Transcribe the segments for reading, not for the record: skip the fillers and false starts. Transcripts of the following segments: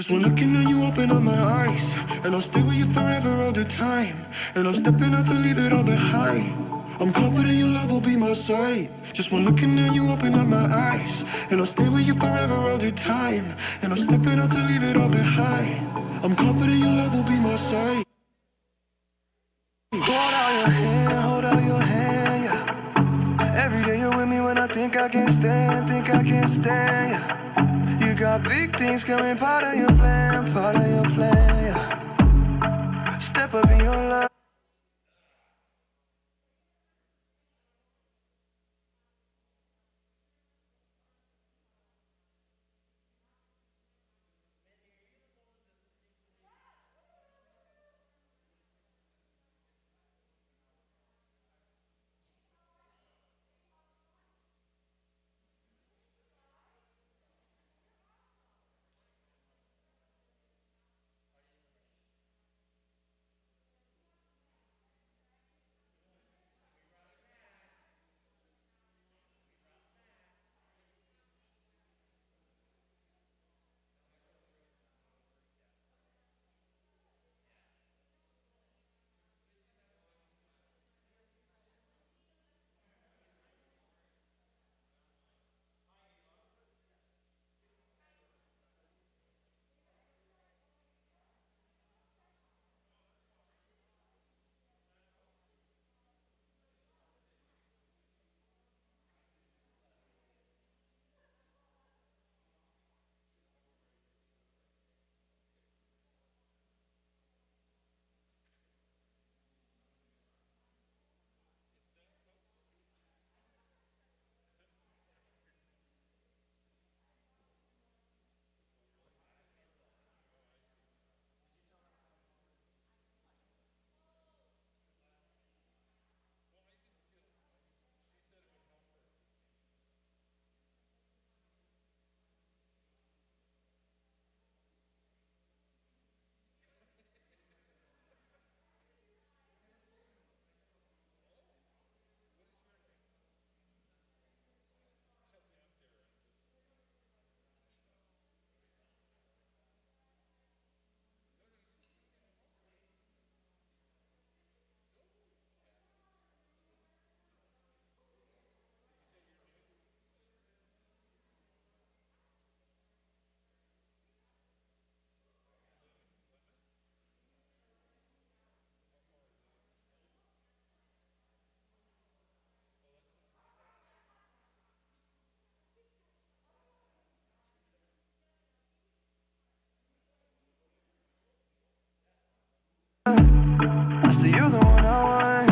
Just one looking at you, open up my eyes, and I'll stay with you forever all the time. And I'm stepping out to leave it all behind. I'm confident your love will be my sight. Just one looking at you, open up my eyes, and I'll stay with you forever all the time. And I'm stepping out to leave it all behind. I'm confident your love will be my sight. Hold out your hand, yeah. Every day you're with me when I think I can't stand, yeah. You got big things coming, part of your plan, yeah. Step up in your love. I say you're the one I want.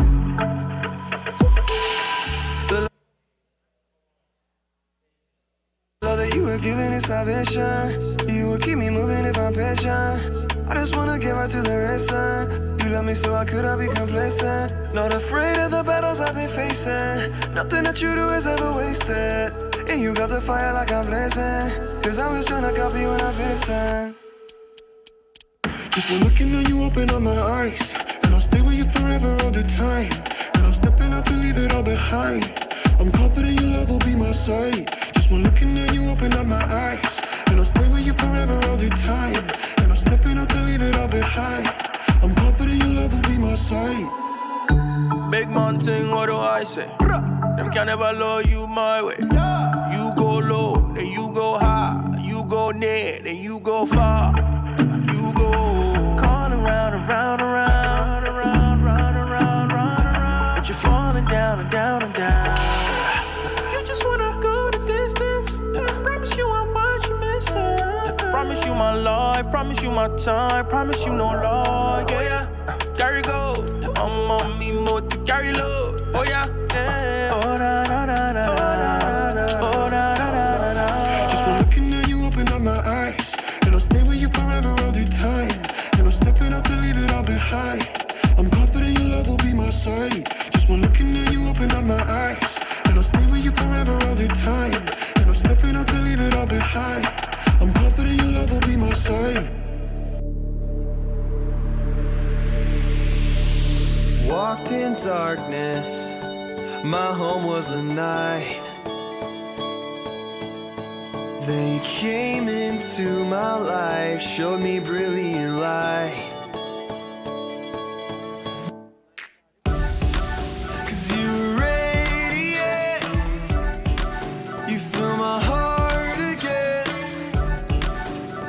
The love that you were giving is salvation. You will keep me moving if I'm patient. I just wanna get right to the racing. You love me so I could be complacent. Not afraid of the battles I've been facing. Nothing that you do is ever wasted. And you got the fire like I'm blazing. Cause I'm just tryna copy when I'm pasting. Just one looking at you, open up my eyes, and I'll stay with you forever all the time. And I'm stepping out to leave it all behind. I'm confident your love will be my sight. Just one looking at you, open up my eyes, and I'll stay with you forever all the time. And I'm stepping out to leave it all behind. I'm confident your love will be my sight. Big mountain, what do I say? Them can never love you my way. You go low, then you go high. You go near, then you go far. You go call around, around, around, around, round, around, round, around. But you're falling down and down and down. You just wanna go the distance. Promise you I'm what you're missing. Promise you my life, promise you my time, promise you no lie, yeah. Carry go, I'm on me more to carry low, oh yeah, yeah. Oh na na na na na, oh na na na na na. Just one looking at you, open up my eyes, and I'll stay with you forever all the time. And I'm stepping out to leave it all behind. I'm confident your love will be my sight. Just one looking at you, open up my eyes, and I'll stay with you forever all the time. And I'm stepping out to leave it all behind. I'm confident your love will be my sight. Walked in darkness, my home was a night. Then you came into my life, showed me brilliant light. 'Cause you radiate, you fill my heart again.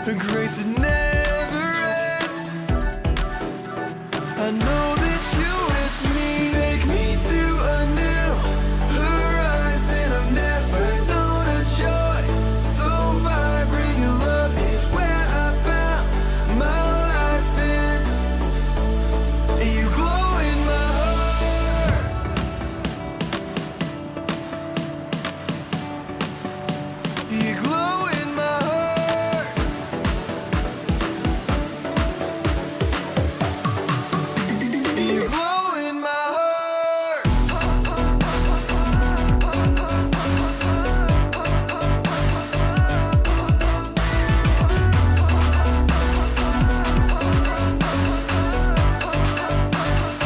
The grace that never ends. I know that you with me. Take me to a new horizon. I've never known a joy so vibrant. Your love is where I found my life in. And you glow in my heart. You glow in my heart. You glow in my heart.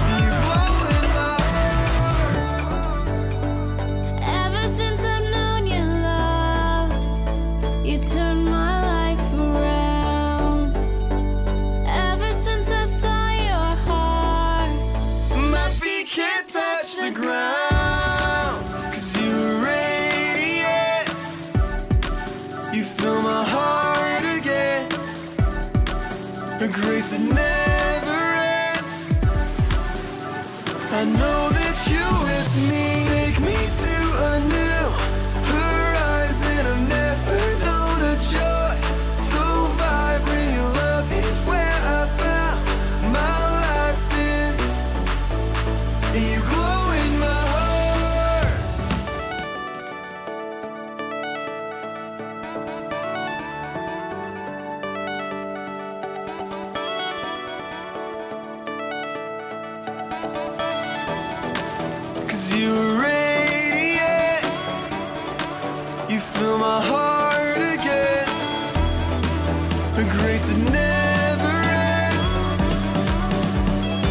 You glow in my heart. Ever since I've known your love, you turned my life around. Ever since I saw your heart, My feet can't touch the ground. 'Cause you radiate, you fill my heart again. The grace that never ends. I know that you with me. Take me to a new horizon. I've never known a joy so vibrant. Your love is where I found my life in. And you glow in my heart. Cause you radiate, you fill my heart again. The grace that never ends.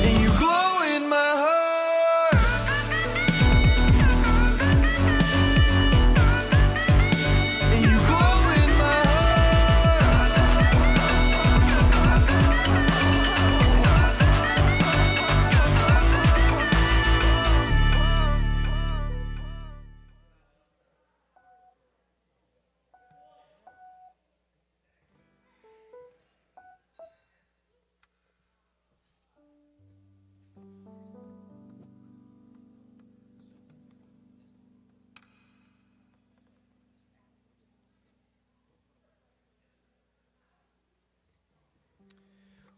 And you glow in my heart. And you glow in my heart.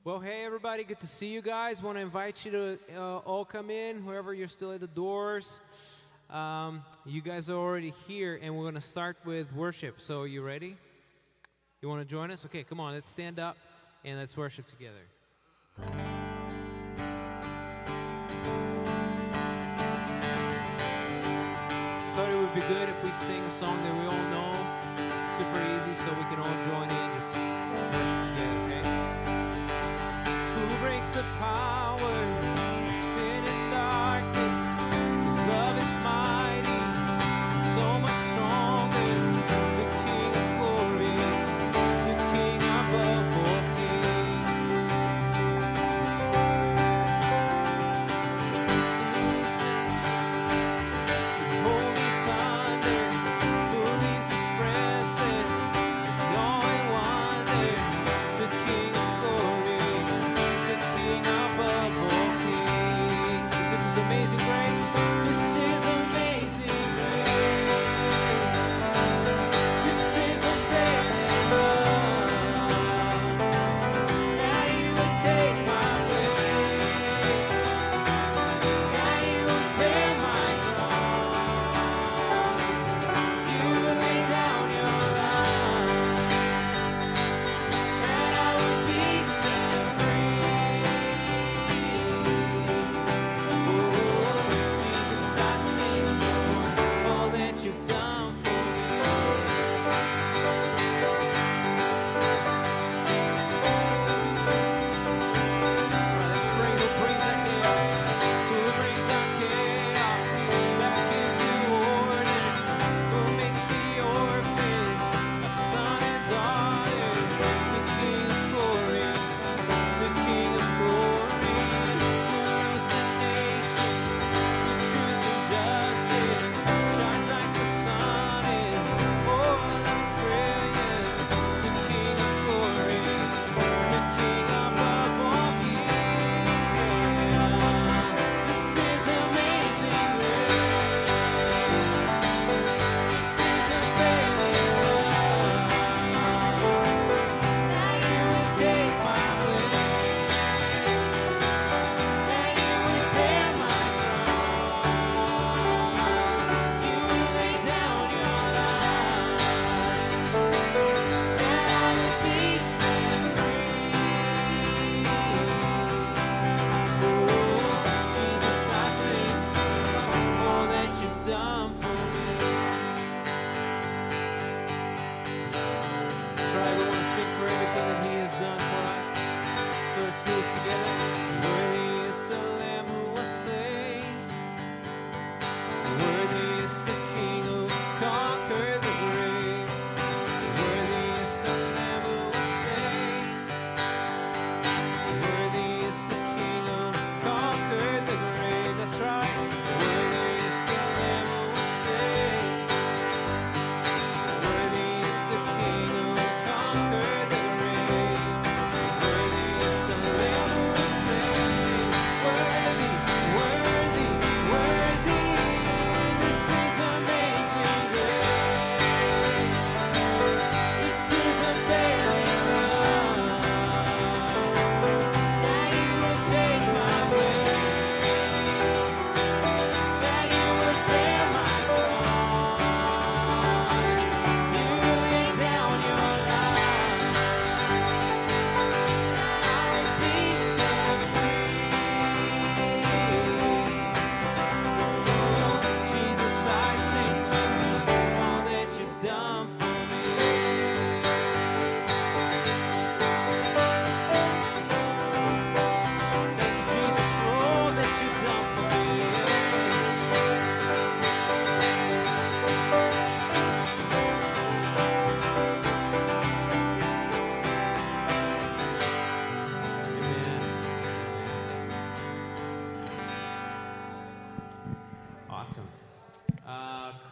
Well, hey everybody, good to see you guys. Want to invite you to all come in, whoever you're still at the doors. You guys are already here, and we're going to start with worship. So, you ready? You want to join us? Okay, come on, let's stand up and let's worship together. Thought it would be good if we sing a song that we all know, super easy, so we can all join in, just worship together, okay? Who breaks the power of sin and darkness? His love is mighty, so much stronger. The King of glory, the King above all kings. Holy thunder, who leads his presence, knowing wonder, the King of glory, the King above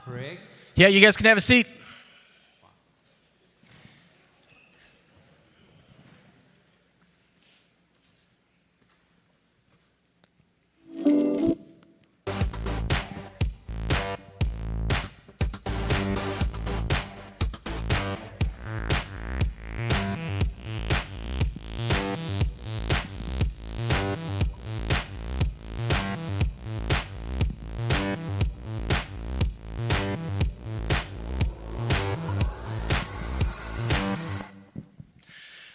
Craig. Yeah, you guys can have a seat.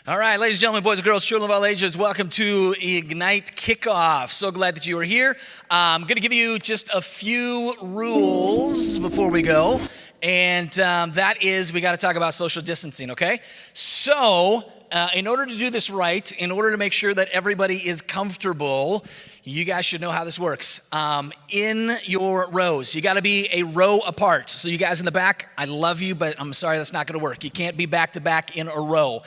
All right, ladies and gentlemen, boys and girls, children of all ages, welcome to Ignite Kickoff. So glad that you are here. I'm going to give you just a few rules before we go, and that is we got to talk about social distancing, okay? So in order to do this right, in order to make sure that everybody is comfortable, you guys should know how this works. In your rows, you got to be a row apart. So you guys in the back, I love you, but I'm sorry, that's not going to work. You can't be back to back in a row.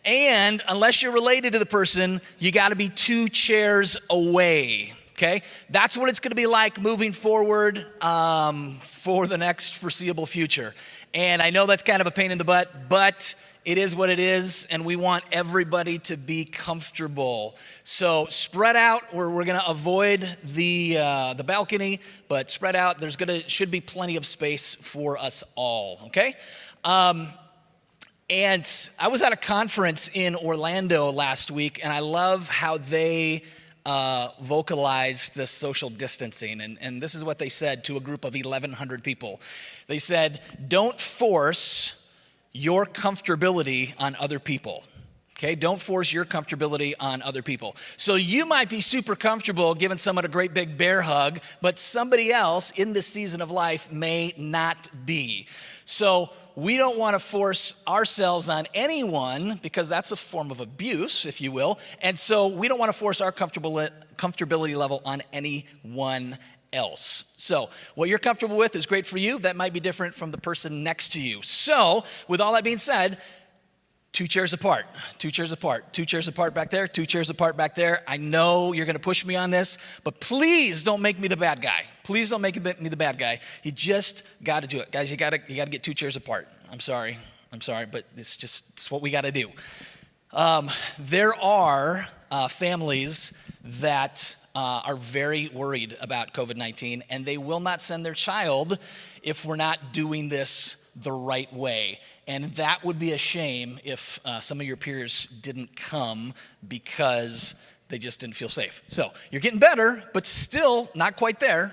And unless you're related to the person, you got to be 2 chairs away, okay? That's what it's going to be like moving forward for the next foreseeable future. And I know that's kind of a pain in the butt, but it is what it is, and we want everybody to be comfortable. So spread out. We're going to avoid the balcony, but spread out. Should be plenty of space for us all, okay? And I was at a conference in Orlando last week, and I love how they vocalized the social distancing. And this is what they said to a group of 1,100 people. They said, don't force your comfortability on other people. Okay, don't force your comfortability on other people. So you might be super comfortable giving someone a great big bear hug, but somebody else in this season of life may not be. So we don't want to force ourselves on anyone because that's a form of abuse, if you will. And so we don't want to force our comfortability level on anyone else. So what you're comfortable with is great for you. That might be different from the person next to you. So with all that being said, 2 chairs apart, 2 chairs apart, 2 chairs apart back there, 2 chairs apart back there. I know you're going to push me on this, but please don't make me the bad guy. Please don't make me the bad guy. You just got to do it. Guys, you got to get 2 chairs apart. I'm sorry, but it's what we got to do. There are families that are very worried about COVID-19, and they will not send their child if we're not doing this the right way. And that would be a shame if some of your peers didn't come because they just didn't feel safe. So you're getting better, but still not quite there.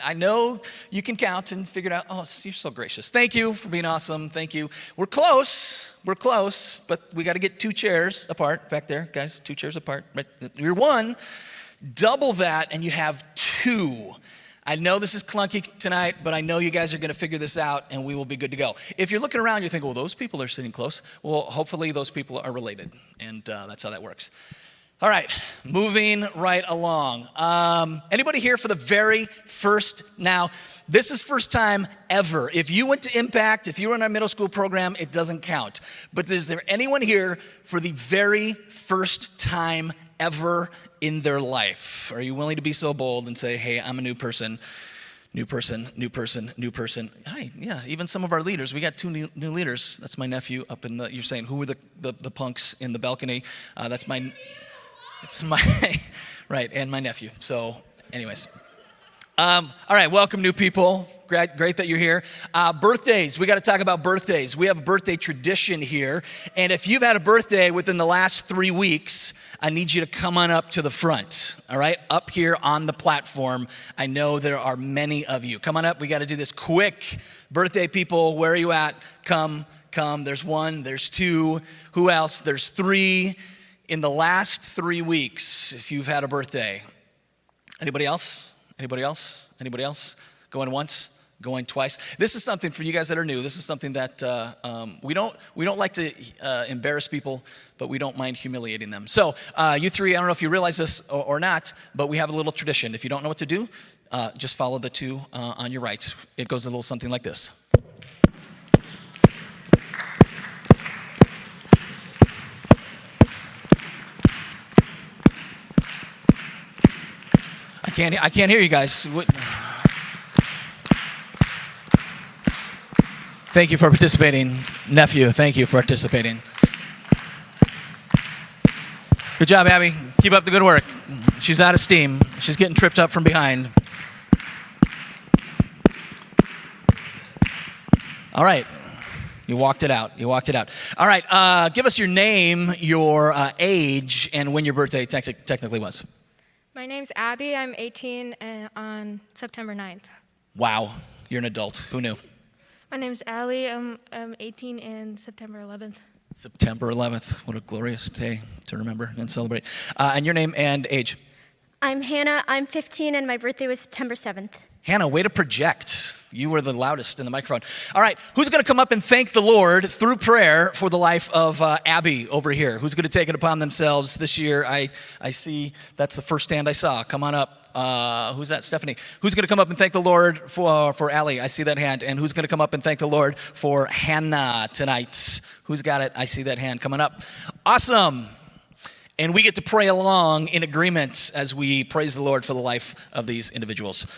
I know you can count and figure it out. Oh, you're so gracious. Thank you for being awesome. Thank you. We're close, but we got to get 2 chairs apart back there, guys. 2 chairs apart. Right? You're 1. Double that, and you have 2. I know this is clunky tonight, but I know you guys are going to figure this out, and we will be good to go. If you're looking around, you're thinking, well, those people are sitting close. Well, hopefully those people are related, and that's how that works. All right, moving right along. Anybody here for the very first? Now, this is first time ever. If you went to Impact, if you were in our middle school program, it doesn't count. But is there anyone here for the very first time ever in their life? Are you willing to be so bold and say, hey, I'm a new person? New person. Hi, yeah, even some of our leaders. We got 2 new leaders. That's my nephew up in you're saying, who were the punks in the balcony? It's my, right, and my nephew. So anyways. All right, welcome new people. Great that you're here. Birthdays, we got to talk about birthdays. We have a birthday tradition here. And if you've had a birthday within the last 3 weeks, I need you to come on up to the front, all right? Up here on the platform. I know there are many of you. Come on up. We got to do this quick. Birthday people, where are you at? Come. There's 1, there's 2. Who else? There's 3. In the last 3 weeks, if you've had a birthday. Anybody else? Going once? Going twice? This is something for you guys that are new. This is something that we don't like to embarrass people, but we don't mind humiliating them. So you 3, I don't know if you realize this or not, but we have a little tradition. If you don't know what to do, just follow the 2 on your right. It goes a little something like this. I can't hear you guys. Thank you for participating. Nephew, thank you for participating. Good job, Abby. Keep up the good work. She's out of steam. She's getting tripped up from behind. All right. You walked it out. You walked it out. All right. Give us your name, your age, and when your birthday technically was. My name's Abby. I'm 18 on September 9th. Wow. You're an adult. Who knew? My name's Allie. I'm 18 in September 11th. September 11th. What a glorious day to remember and celebrate. And your name and age. I'm Hannah. I'm 15, and my birthday was September 7th. Hannah, way to project. You were the loudest in the microphone. All right, who's going to come up and thank the Lord through prayer for the life of Abby over here? Who's going to take it upon themselves this year? I see that's the first hand I saw. Come on up. Who's that? Stephanie. Who's going to come up and thank the Lord for Allie? I see that hand. And who's going to come up and thank the Lord for Hannah tonight? Who's got it? I see that hand coming up. Awesome. And we get to pray along in agreement as we praise the Lord for the life of these individuals.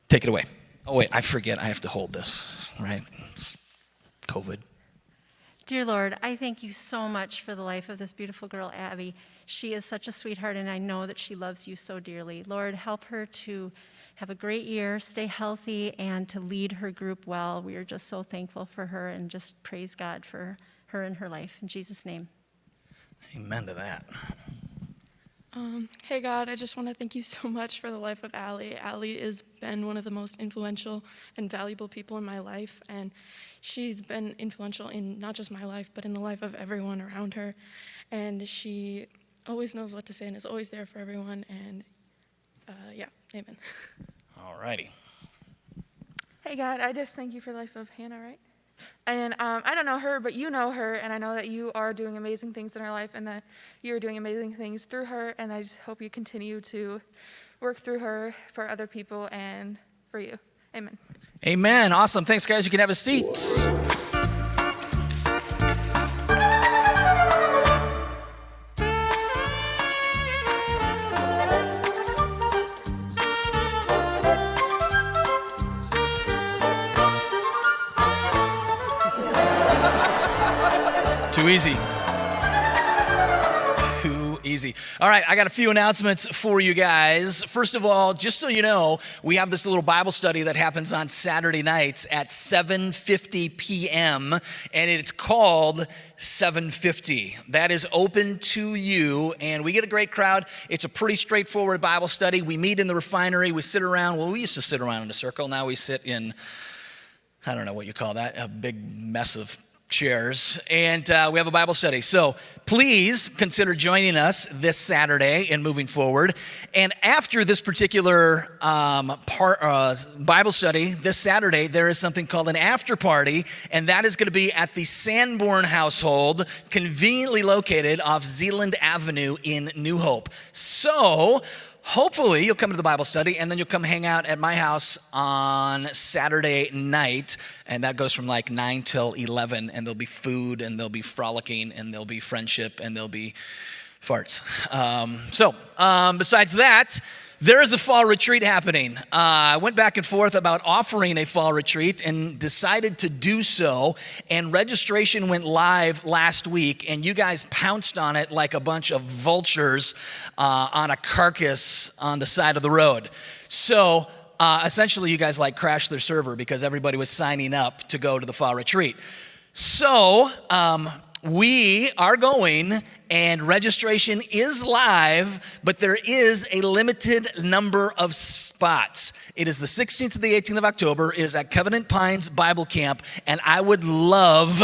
Take it away. Oh, wait, I forget. I have to hold this, right? It's COVID. Dear Lord, I thank you so much for the life of this beautiful girl, Abby. She is such a sweetheart, and I know that she loves you so dearly. Lord, help her to have a great year, stay healthy, and to lead her group well. We are just so thankful for her and just praise God for her and her life. In Jesus' name. Amen to that. Hey God, I just want to thank you so much for the life of Allie. Allie has been one of the most influential and valuable people in my life, and she's been influential in not just my life, but in the life of everyone around her. And she always knows what to say and is always there for everyone. And yeah, amen. All righty. Hey God, I just thank you for the life of Hannah, right? And I don't know her, but you know her, and I know that you are doing amazing things in her life, and that you're doing amazing things through her, and I just hope you continue to work through her for other people and for you. Amen. Amen. Awesome. Thanks, guys. You can have a seat. Too easy. Too easy. All right, I got a few announcements for you guys. First of all, just so you know, we have this little Bible study that happens on Saturday nights at 7:50 p.m., and it's called 750. That is open to you, and we get a great crowd. It's a pretty straightforward Bible study. We meet in the refinery. We sit around. Well, we used to sit around in a circle. Now we sit in, I don't know what you call that, a big mess of chairs, and we have a Bible study. So please consider joining us this Saturday and moving forward. And after this particular Bible study this Saturday, there is something called an after party, and that is going to be at the Sanborn household, conveniently located off Zealand Avenue in New Hope. So hopefully you'll come to the Bible study, and then you'll come hang out at my house on Saturday night, and that goes from like 9 till 11, and there'll be food, and there'll be frolicking, and there'll be friendship, and there'll be farts. Besides that, there is a fall retreat happening. I went back and forth about offering a fall retreat and decided to do so, and registration went live last week, and you guys pounced on it like a bunch of vultures on a carcass on the side of the road. So essentially you guys like crashed their server because everybody was signing up to go to the fall retreat. So we are going, and registration is live, but there is a limited number of spots. It is the 16th to the 18th of October. It is at Covenant Pines Bible Camp, and I would love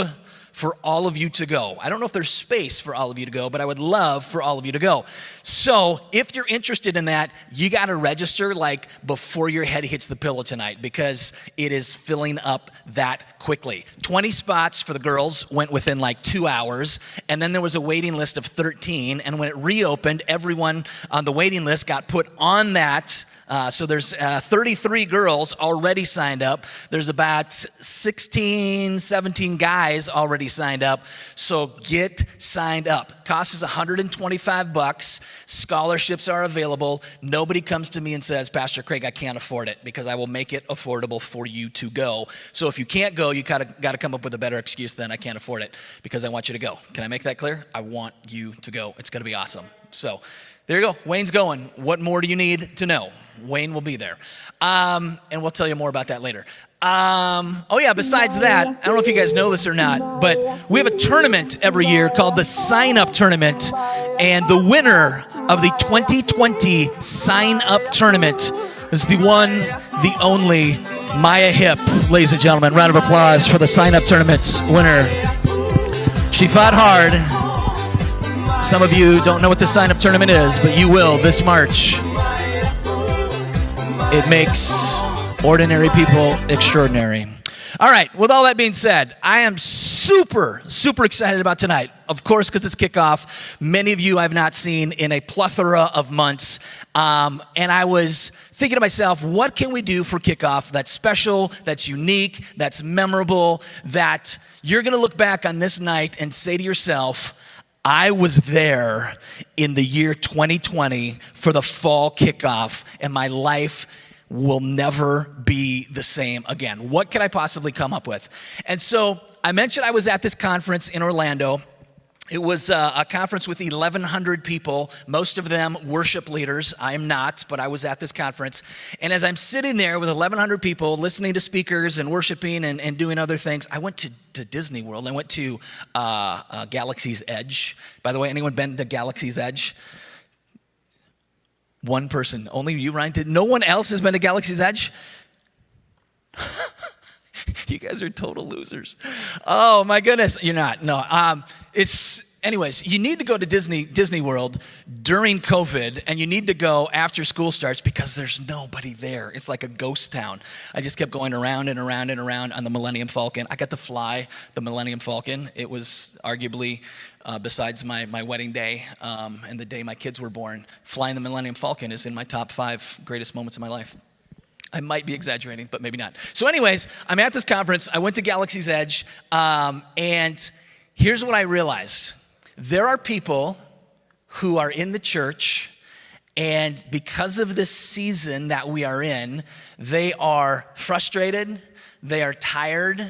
for all of you to go. I don't know if there's space for all of you to go, but I would love for all of you to go. So if you're interested in that, you got to register like before your head hits the pillow tonight, because it is filling up that quickly. 20 spots for the girls went within like 2 hours, and then there was a waiting list of 13, and when it reopened, everyone on the waiting list got put on that So there's 33 girls already signed up. There's about 16, 17 guys already signed up. So get signed up. Cost is $125. Scholarships are available. Nobody comes to me and says, Pastor Craig, I can't afford it, because I will make it affordable for you to go. So if you can't go, you got to come up with a better excuse than I can't afford it, because I want you to go. Can I make that clear? I want you to go. It's going to be awesome. So there you go. Wayne's going. What more do you need to know? Wayne will be there. And we'll tell you more about that later. Besides that, I don't know if you guys know this or not, but we have a tournament every year called the Sign Up Tournament. And the winner of the 2020 Sign Up Tournament is the one, the only Maya Hip. Ladies and gentlemen, round of applause for the Sign Up Tournament winner. She fought hard. Some of you don't know what the Sign Up Tournament is, but you will this March. It makes ordinary people extraordinary. All right, with all that being said, I am super excited about tonight. Of course, because it's kickoff. Many of you I've not seen in a plethora of months. And I was thinking to myself, what can we do for kickoff that's special, that's unique, that's memorable, that you're going to look back on this night and say to yourself, I was there in the year 2020 for the fall kickoff, and my life will never be the same again. What could I possibly come up with? And so I mentioned I was at this conference in Orlando. It was a conference with 1,100 people, most of them worship leaders. I am not, but I was at this conference. And as I'm sitting there with 1,100 people, listening to speakers and worshiping and doing other things, I went to Disney World. I went to Galaxy's Edge. By the way, anyone been to Galaxy's Edge? One person. Only you, Ryan? No one else has been to Galaxy's Edge? You guys are total losers. Oh my goodness. You're not. No. Anyways, you need to go to Disney World during COVID, and you need to go after school starts because there's nobody there. It's like a ghost town. I just kept going around and around and around on the Millennium Falcon. I got to fly the Millennium Falcon. It was arguably, besides my wedding day and the day my kids were born, flying the Millennium Falcon is in my top 5 greatest moments of my life. I might be exaggerating, but maybe not. So anyways, I'm at this conference. I went to Galaxy's Edge, and here's what I realized. There are people who are in the church, and because of this season that we are in, they are frustrated, they are tired,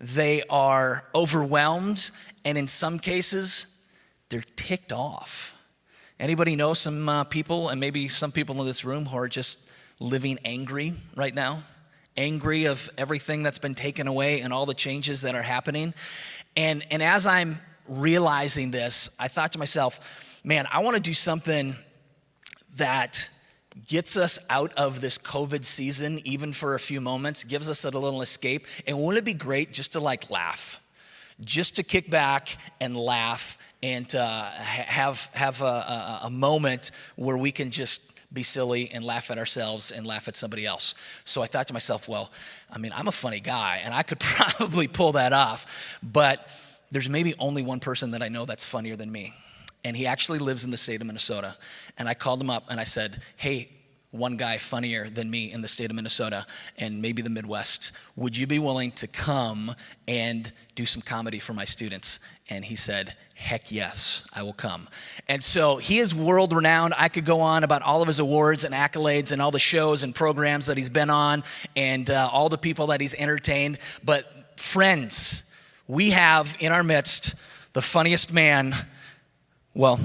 they are overwhelmed, and in some cases, they're ticked off. Anybody know some people, and maybe some people in this room, who are just living angry right now? Angry of everything that's been taken away and all the changes that are happening. And as I'm realizing this, I thought to myself, man, I want to do something that gets us out of this COVID season, even for a few moments, gives us a little escape. And wouldn't it be great just to laugh? Just to kick back and laugh and have a moment where we can just be silly and laugh at ourselves and laugh at somebody else. So I thought to myself, well, I mean, I'm a funny guy and I could probably pull that off, but there's maybe only one person that I know that's funnier than me. And he actually lives in the state of Minnesota. And I called him up and I said, hey, one guy funnier than me in the state of Minnesota and maybe the Midwest, would you be willing to come and do some comedy for my students? And he said, heck yes, I will come. And so he is world renowned. I could go on about all of his awards and accolades and all the shows and programs that he's been on and all the people that he's entertained. But friends, we have in our midst the funniest man, well,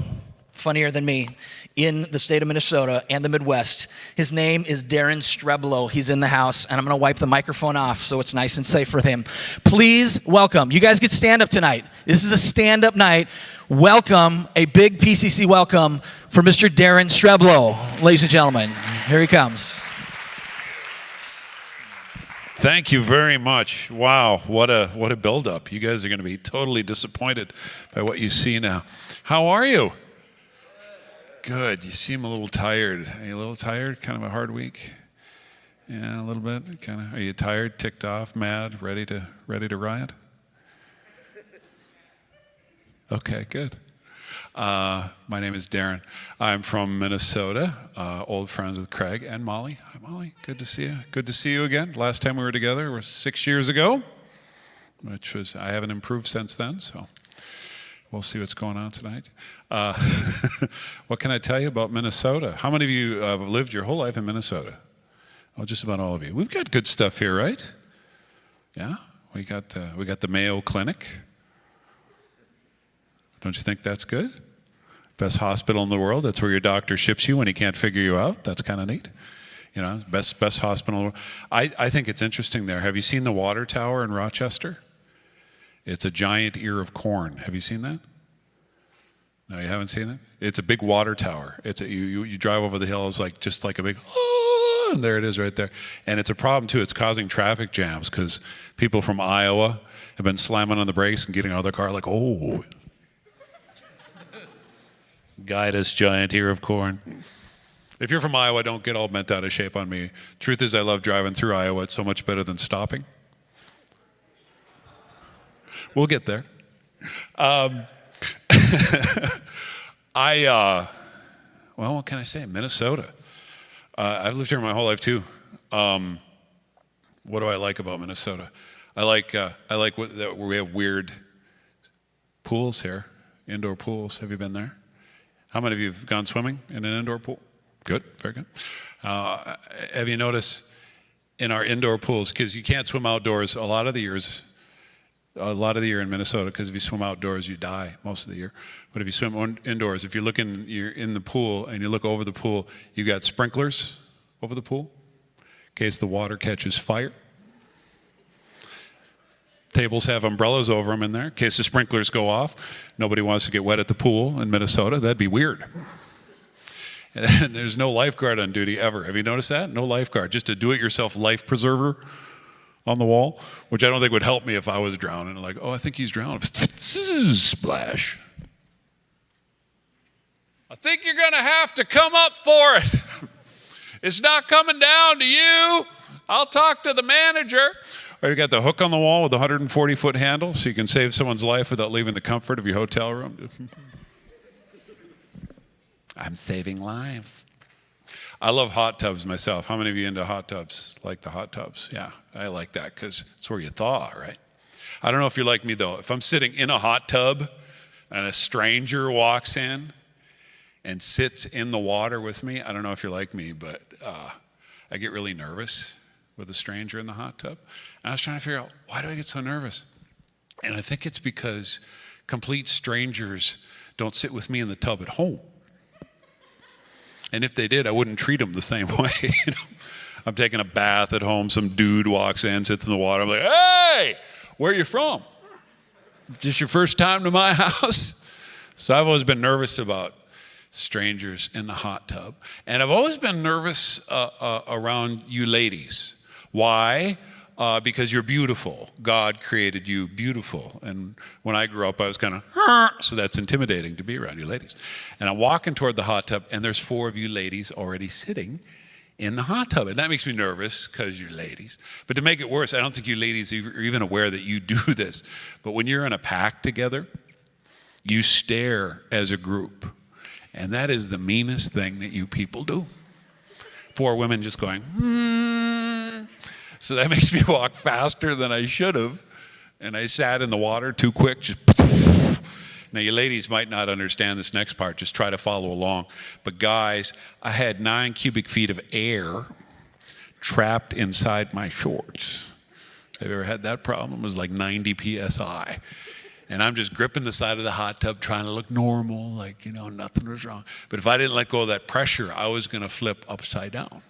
funnier than me, in the state of Minnesota and the Midwest. His name is Darren Streblow. He's in the house, and I'm going to wipe the microphone off so it's nice and safe for him. Please welcome. You guys get stand up tonight. This is a stand-up night. Welcome, a big PCC welcome for Mr. Darren Streblow. Ladies and gentlemen, here he comes. Thank you very much. Wow, what a build-up. You guys are going to be totally disappointed by what you see now. How are you? Good. You seem a little tired. Are you a little tired? Kind of a hard week? Yeah, a little bit. Kind of. Are you tired, ticked off, mad, ready to riot? Okay, good. My name is Darren. I'm from Minnesota, old friends with Craig and Molly. Hi, Molly. Good to see you. Good to see you again. Last time we were together was 6 years ago, which was, I haven't improved since then, so we'll see what's going on tonight. What can I tell you about Minnesota? How many of you have lived your whole life in Minnesota? Oh, just about all of you. We've got good stuff here, right? Yeah? We got the Mayo Clinic. Don't you think that's good? Best hospital in the world. That's where your doctor ships you when he can't figure you out. That's kind of neat. You know, best hospital in the world. I think it's interesting there. Have you seen the water tower in Rochester? It's a giant ear of corn. Have you seen that? No, you haven't seen it? It's a big water tower. You drive over the hill, it's like just like a big, oh, and there it is right there. And it's a problem too. It's causing traffic jams because people from Iowa have been slamming on the brakes and getting out of their car like, oh, guide us, giant ear of corn. If you're from Iowa, don't get all bent out of shape on me. Truth is, I love driving through Iowa. It's so much better than stopping. We'll get there. Well, what can I say? Minnesota. I've lived here my whole life too. What do I like about Minnesota? I like that we have weird pools here, indoor pools. Have you been there? How many of you have gone swimming in an indoor pool? Good, very good. Have you noticed in our indoor pools, because you can't swim outdoors a lot of the year in Minnesota, because if you swim outdoors, you die most of the year. But if you swim indoors, if you're in the pool and you look over the pool, you got sprinklers over the pool in case the water catches fire. Tables have umbrellas over them in there in case the sprinklers go off. Nobody wants to get wet at the pool in Minnesota. That'd be weird. And there's no lifeguard on duty ever. Have you noticed that? No lifeguard. Just a do-it-yourself life preserver on the wall, which I don't think would help me if I was drowning. Like, oh, I think he's drowning. Splash. I think you're going to have to come up for it. It's not coming down to you. I'll talk to the manager. Or you got the hook on the wall with a 140-foot handle so you can save someone's life without leaving the comfort of your hotel room. I'm saving lives. I love hot tubs myself. How many of you into hot tubs? Like the hot tubs? Yeah, I like that because it's where you thaw, right? I don't know if you're like me, though. If I'm sitting in a hot tub and a stranger walks in and sits in the water with me, I don't know if you're like me, but I get really nervous with a stranger in the hot tub. And I was trying to figure out, why do I get so nervous? And I think it's because complete strangers don't sit with me in the tub at home. And if they did, I wouldn't treat them the same way. You know? I'm taking a bath at home. Some dude walks in, sits in the water. I'm like, hey, where are you from? Is this your first time to my house? So I've always been nervous about strangers in the hot tub. And I've always been nervous around you ladies. Why? Because you're beautiful. God created you beautiful. And when I grew up, I was kind of, so that's intimidating to be around you ladies. And I'm walking toward the hot tub, and there's 4 of you ladies already sitting in the hot tub. And that makes me nervous because you're ladies. But to make it worse, I don't think you ladies are even aware that you do this. But when you're in a pack together, you stare as a group. And that is the meanest thing that you people do. 4 women just going, So that makes me walk faster than I should have. And I sat in the water too quick. Now, you ladies might not understand this next part. Just try to follow along. But guys, I had 9 cubic feet of air trapped inside my shorts. Have you ever had that problem? It was like 90 PSI. And I'm just gripping the side of the hot tub trying to look normal, like, you know, nothing was wrong. But if I didn't let go of that pressure, I was going to flip upside down.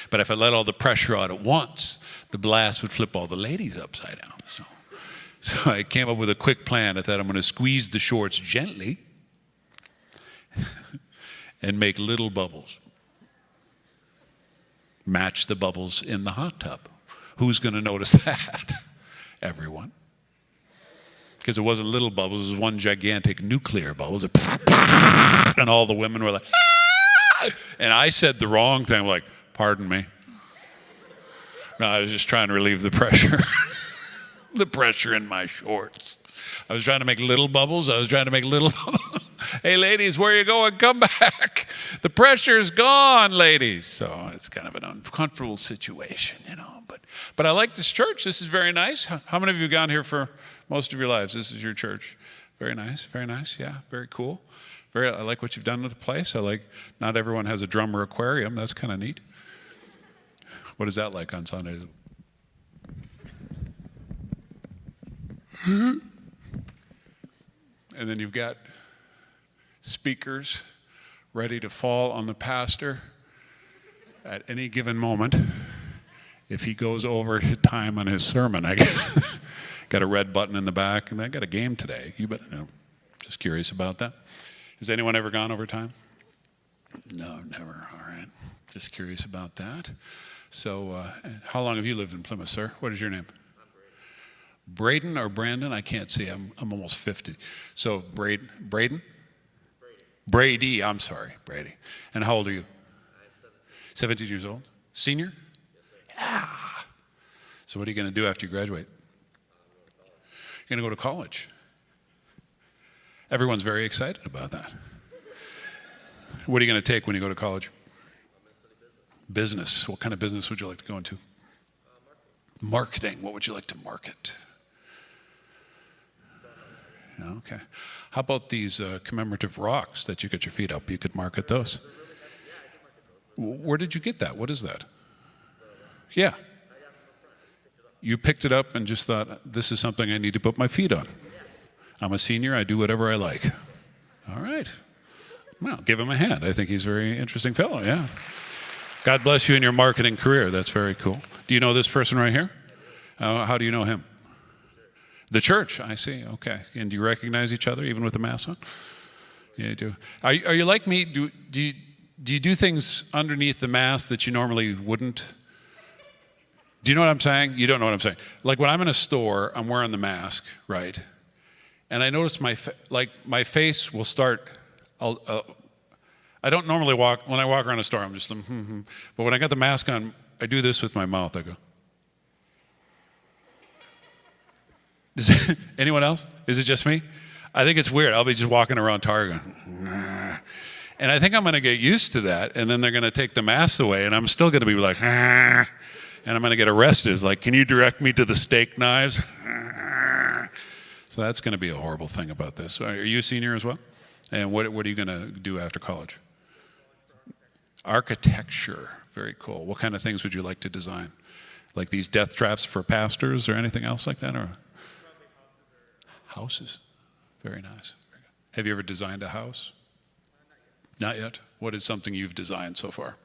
But if I let all the pressure out at once, the blast would flip all the ladies upside down. So I came up with a quick plan. I thought I'm going to squeeze the shorts gently and make little bubbles. Match the bubbles in the hot tub. Who's going to notice that? Everyone. Because it wasn't little bubbles, it was one gigantic nuclear bubble. And all the women were like, ah! And I said the wrong thing, like, pardon me. No, I was just trying to relieve the pressure. The pressure in my shorts. I was trying to make little bubbles. Hey, ladies, where are you going? Come back. The pressure's gone, ladies. So it's kind of an uncomfortable situation, you know. But I like this church. This is very nice. How many of you have gone here for most of your lives? This is your church. Very nice, very nice. Yeah, very cool. I like what you've done with the place. I like not everyone has a drum or aquarium. That's kind of neat. What is that like on Sundays? And then you've got speakers ready to fall on the pastor at any given moment. If he goes over time on his sermon, I got a red button in the back, and I got a game today. You better know. Just curious about that. Has anyone ever gone over time? No, never. All right. Just curious about that. So, how long have you lived in Plymouth, sir? What is your name? Braden or Brandon? I can't see. I'm almost 50. So, Braden? Brady. I'm sorry, Brady. And how old are you? I'm 17 years old. Senior? Yeah. So what are you going to do after you graduate? You're going to go to college. Everyone's very excited about that. What are you going to take when you go to college? Business. What kind of business would you like to go into? Marketing. What would you like to market? Okay. How about these commemorative rocks that you get your feet up? You could market those. Where did you get that? What is that? Yeah. You picked it up and just thought, this is something I need to put my feet on. I'm a senior. I do whatever I like. All right. Well, give him a hand. I think he's a very interesting fellow. Yeah. God bless you in your marketing career. That's very cool. Do you know this person right here? How do you know him? The church. I see. Okay. And do you recognize each other even with the mask on? Yeah, you do. Are you like me? Do you do things underneath the mask that you normally wouldn't? Do you know what I'm saying? You don't know what I'm saying. Like when I'm in a store, I'm wearing the mask, right? And I notice my face will start. I don't normally walk when I walk around a store. I'm just, but when I got the mask on, I do this with my mouth. I go. Anyone else? Is it just me? I think it's weird. I'll be just walking around Target. And I think I'm going to get used to that. And then they're going to take the mask away, and I'm still going to be like, and I'm going to get arrested. It's like, can you direct me to the steak knives? So that's going to be a horrible thing about this. Are you a senior as well? And what are you going to do after college? Architecture. Very cool. What kind of things would you like to design? Like these death traps for pastors or anything else like that? Or houses. Very nice. Very good. Have you ever designed a house? Not yet. What is something you've designed so far?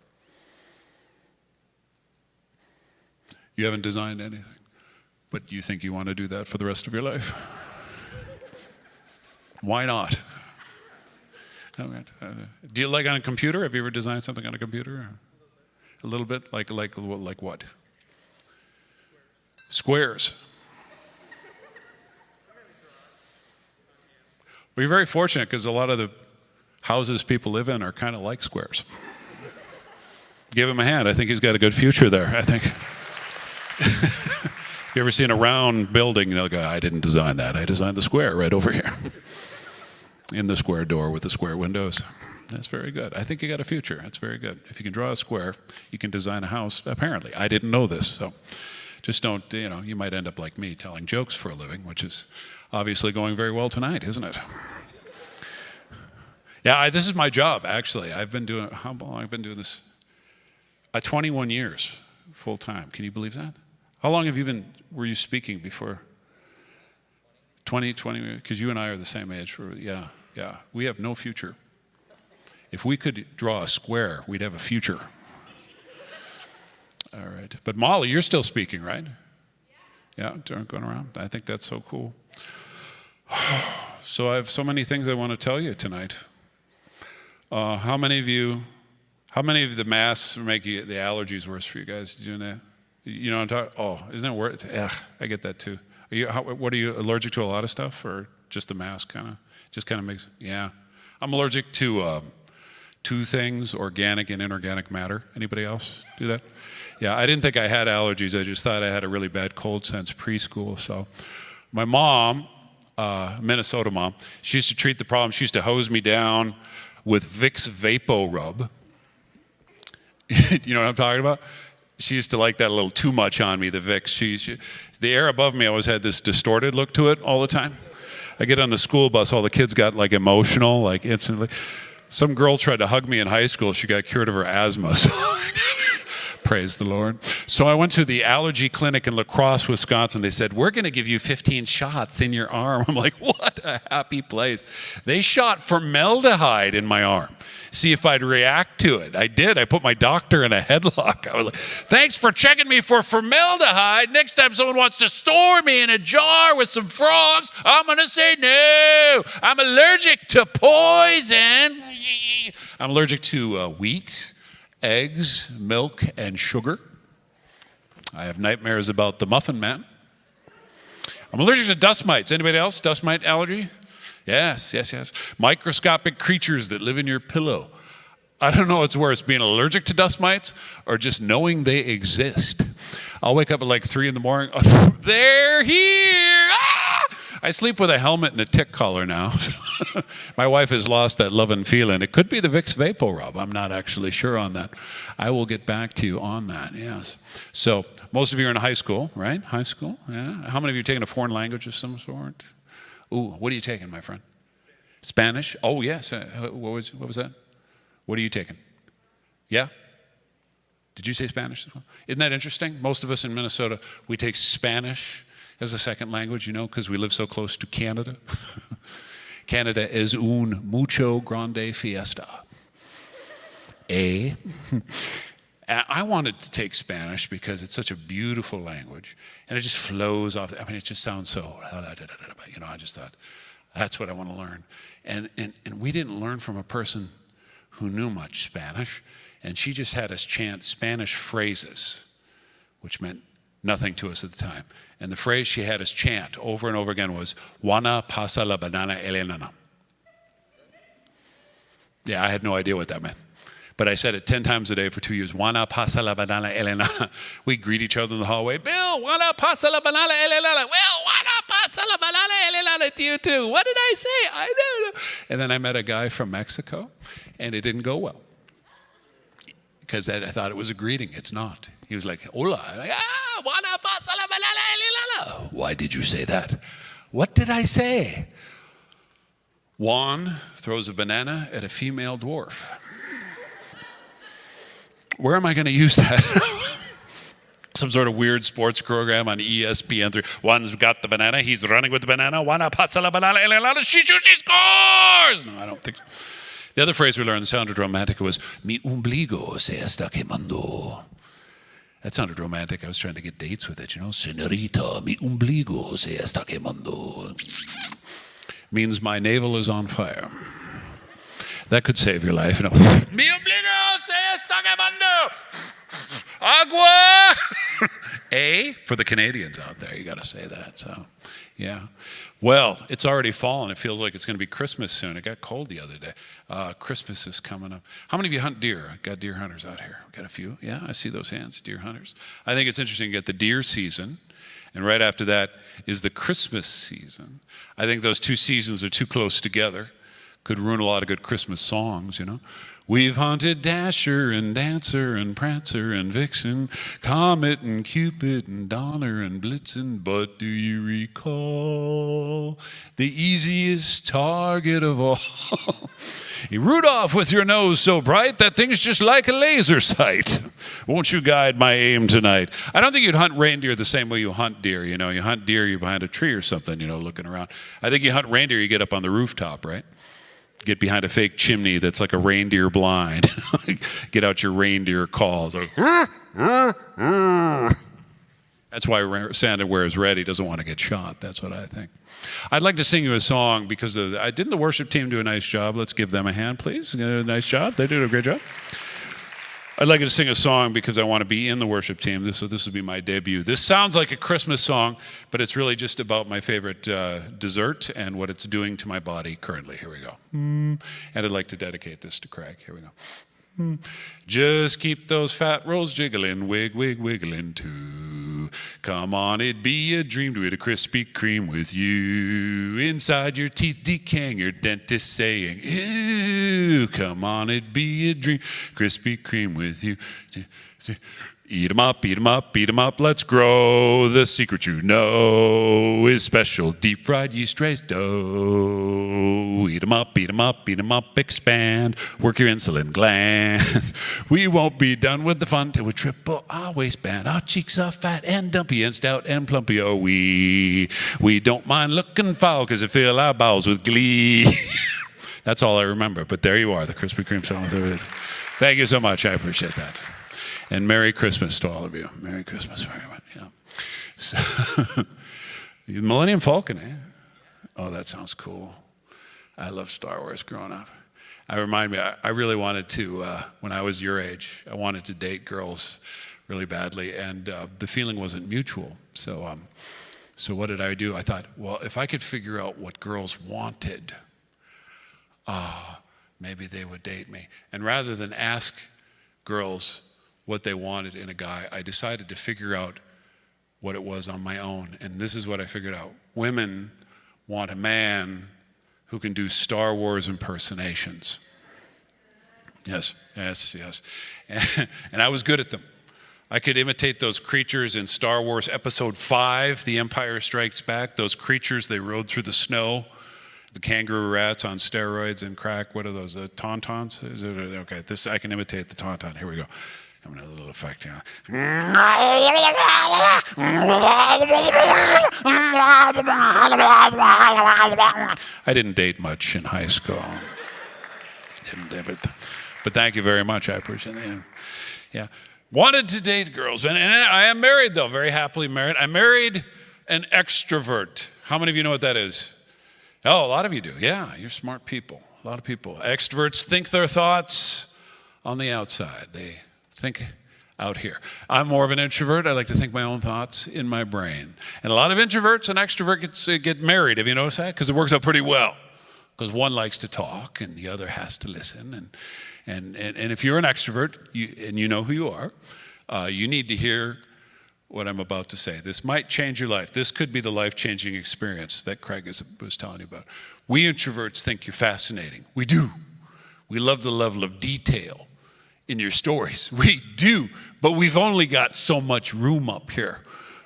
You haven't designed anything, but you think you want to do that for the rest of your life? Why not? Do you like on a computer? Have you ever designed something on a computer? A little bit? Like what? Squares. Well, you're very fortunate because a lot of the houses people live in are kind of like squares. Give him a hand. I think he's got a good future there, I think. If you ever seen a round building, they'll go, I didn't design that. I designed the square right over here. In the square door with the square windows. That's very good. I think you got a future. That's very good. If you can draw a square, you can design a house. Apparently, I didn't know this, so just don't, you might end up like me telling jokes for a living, which is obviously going very well tonight, isn't it? Yeah, this is my job, actually. How long I've been doing this? 21 years, full time. Can you believe that? How long were you speaking before? 20, because you and I are the same age. Yeah. We have no future. If we could draw a square, we'd have a future. All right. But Molly, you're still speaking, right? Yeah, going around. I think that's so cool. So I have so many things I want to tell you tonight. How many of the masks make the allergies worse for you guys? Do you know that? You know what I'm talking? Oh, isn't it worse? Yeah, I get that too. Are you allergic to a lot of stuff, or just the mask just kind of makes? Yeah, I'm allergic to two things: organic and inorganic matter. Anybody else do that? Yeah, I didn't think I had allergies. I just thought I had a really bad cold since preschool. So, my mom Minnesota mom. She used to treat the problem. She used to hose me down with Vicks Vapo Rub. You know what I'm talking about? She used to like that a little too much on me, the Vicks. The air above me always had this distorted look to it all the time. I get on the school bus, all the kids got like emotional, like instantly. Some girl tried to hug me in high school. She got cured of her asthma. So praise the Lord. So I went to the allergy clinic in La Crosse, Wisconsin. They said, we're going to give you 15 shots in your arm. I'm like, what a happy place. They shot formaldehyde in my arm. See if I'd react to it. I did. I put my doctor in a headlock. I was like, thanks for checking me for formaldehyde. Next time someone wants to store me in a jar with some frogs, I'm going to say no. I'm allergic to poison. I'm allergic to wheat, eggs, milk, and sugar. I have nightmares about the Muffin Man. I'm allergic to dust mites. Anybody else? Dust mite allergy? Yes. Microscopic creatures that live in your pillow. I don't know what's worse, being allergic to dust mites or just knowing they exist. I'll wake up at like 3 in the morning. Oh, they're here! Ah! I sleep with a helmet and a tick collar now. My wife has lost that love and feeling. It could be the Vicks Vapo Rub. I'm not actually sure on that. I will get back to you on that, yes. So most of you are in high school, right? High school, yeah. How many of you are taking a foreign language of some sort? Ooh, what are you taking, my friend? Spanish? Oh, yes. What was that? What are you taking? Yeah? Did you say Spanish as well? Isn't that interesting? Most of us in Minnesota, we take Spanish as a second language, you know, because we live so close to Canada. Canada es un mucho grande fiesta. I wanted to take Spanish because it's such a beautiful language and it just flows off. I mean, it just sounds so, you know, I just thought, that's what I want to learn. And we didn't learn from a person who knew much Spanish, and she just had us chant Spanish phrases, which meant nothing to us at the time. And the phrase she had us chant over and over again was, Juana pasa la banana Elena. Yeah, I had no idea what that meant. But I said it 10 times a day for 2 years. Juana pasa la banana Elena. We greet each other in the hallway. Bill, Juana pasa la banana Elena. Well, Juana pasa la banana Elena to you too. What did I say? I don't know. And then I met a guy from Mexico, and it didn't go well. Because I thought it was a greeting. It's not. He was like, hola. I'm like, Juana pasa la banana Elena. Why did you say that? What did I say? Juan throws a banana at a female dwarf. Where am I going to use that? Some sort of weird sports program on ESPN3. Juan's got the banana. He's running with the banana. Juana pasa la banana. She scores! No, I don't think so. The other phrase we learned sounded romantic was, mi umbligo se está quemando. That sounded romantic. I was trying to get dates with it, you know. Señorita, mi umbligo se está quemando. Means my navel is on fire. That could save your life, you know. Mi ombligo se está quemando. Agua. A for the Canadians out there. You got to say that. So, yeah. Well, it's already fallen. It feels like it's going to be Christmas soon. It got cold the other day. Christmas is coming up. How many of you hunt deer? I've got deer hunters out here. Got a few. Yeah, I see those hands. Deer hunters. I think it's interesting. You get the deer season, and right after that is the Christmas season. I think those two seasons are too close together. Could ruin a lot of good Christmas songs, you know. We've hunted Dasher and Dancer and Prancer and Vixen, Comet and Cupid and Donner and Blitzen, but do you recall the easiest target of all? Rudolph, with your nose so bright, that thing's just like a laser sight. Won't you guide my aim tonight? I don't think you'd hunt reindeer the same way you hunt deer, you know. You hunt deer, you're behind a tree or something, you know, looking around. I think you hunt reindeer, you get up on the rooftop, right? Get behind a fake chimney that's like a reindeer blind. Get out your reindeer calls. Like, that's why Santa wears red. He doesn't want to get shot. That's what I think. I'd like to sing you a song because didn't the worship team do a nice job? Let's give them a hand, please. A nice job. They did a great job. I'd like to sing a song because I want to be in the worship team. This will be my debut. This sounds like a Christmas song, but it's really just about my favorite dessert and what it's doing to my body currently. Here we go. And I'd like to dedicate this to Craig. Here we go. Just keep those fat rolls jiggling, wig, wig, wiggling too. Come on, it'd be a dream to eat a Krispy Kreme with you. Inside your teeth decaying, your dentist saying, ew. Come on, it'd be a dream. Krispy Kreme with you. Eat 'em up, eat 'em up, eat 'em up, let's grow. The secret you know is special deep fried yeast raised dough. Eat 'em up, eat 'em up, eat 'em up, expand. Work your insulin gland. We won't be done with the fun till we triple our waistband. Our cheeks are fat and dumpy and stout and plumpy. Oh, we don't mind looking foul because it fill our bowels with glee. That's all I remember, but there you are, the Krispy Kreme song. There it is. Thank you so much, I appreciate that. And Merry Christmas to all of you. Merry Christmas very much. Yeah. So, Millennium Falcon, eh? Oh, that sounds cool. I loved Star Wars growing up. I really wanted to, when I was your age, I wanted to date girls really badly, and the feeling wasn't mutual. So what did I do? I thought, well, if I could figure out what girls wanted, maybe they would date me. And rather than ask girls what they wanted in a guy, I decided to figure out what it was on my own. And this is what I figured out. Women want a man who can do Star Wars impersonations. Yes. And I was good at them. I could imitate those creatures in Star Wars Episode 5, The Empire Strikes Back. Those creatures, they rode through the snow. The kangaroo rats on steroids and crack. What are those? The tauntauns? Is it okay? I can imitate the tauntaun. Here we go. I'm gonna have a little effect here. I didn't date much in high school. But thank you very much. I appreciate it. Yeah. Wanted to date girls. And I am married, though, very happily married. I married an extrovert. How many of you know what that is? Oh, a lot of you do. Yeah, you're smart people. A lot of people. Extroverts think their thoughts on the outside. They think out here. I'm more of an introvert. I like to think my own thoughts in my brain. And a lot of introverts and extroverts get married. Have you noticed that? Because it works out pretty well. Because one likes to talk and the other has to listen. And if you're an extrovert, and you know who you are, you need to hear what I'm about to say. This might change your life. This could be the life-changing experience that Craig was telling you about. We introverts think you're fascinating. We do. We love the level of detail in your stories. We do, but we've only got so much room up here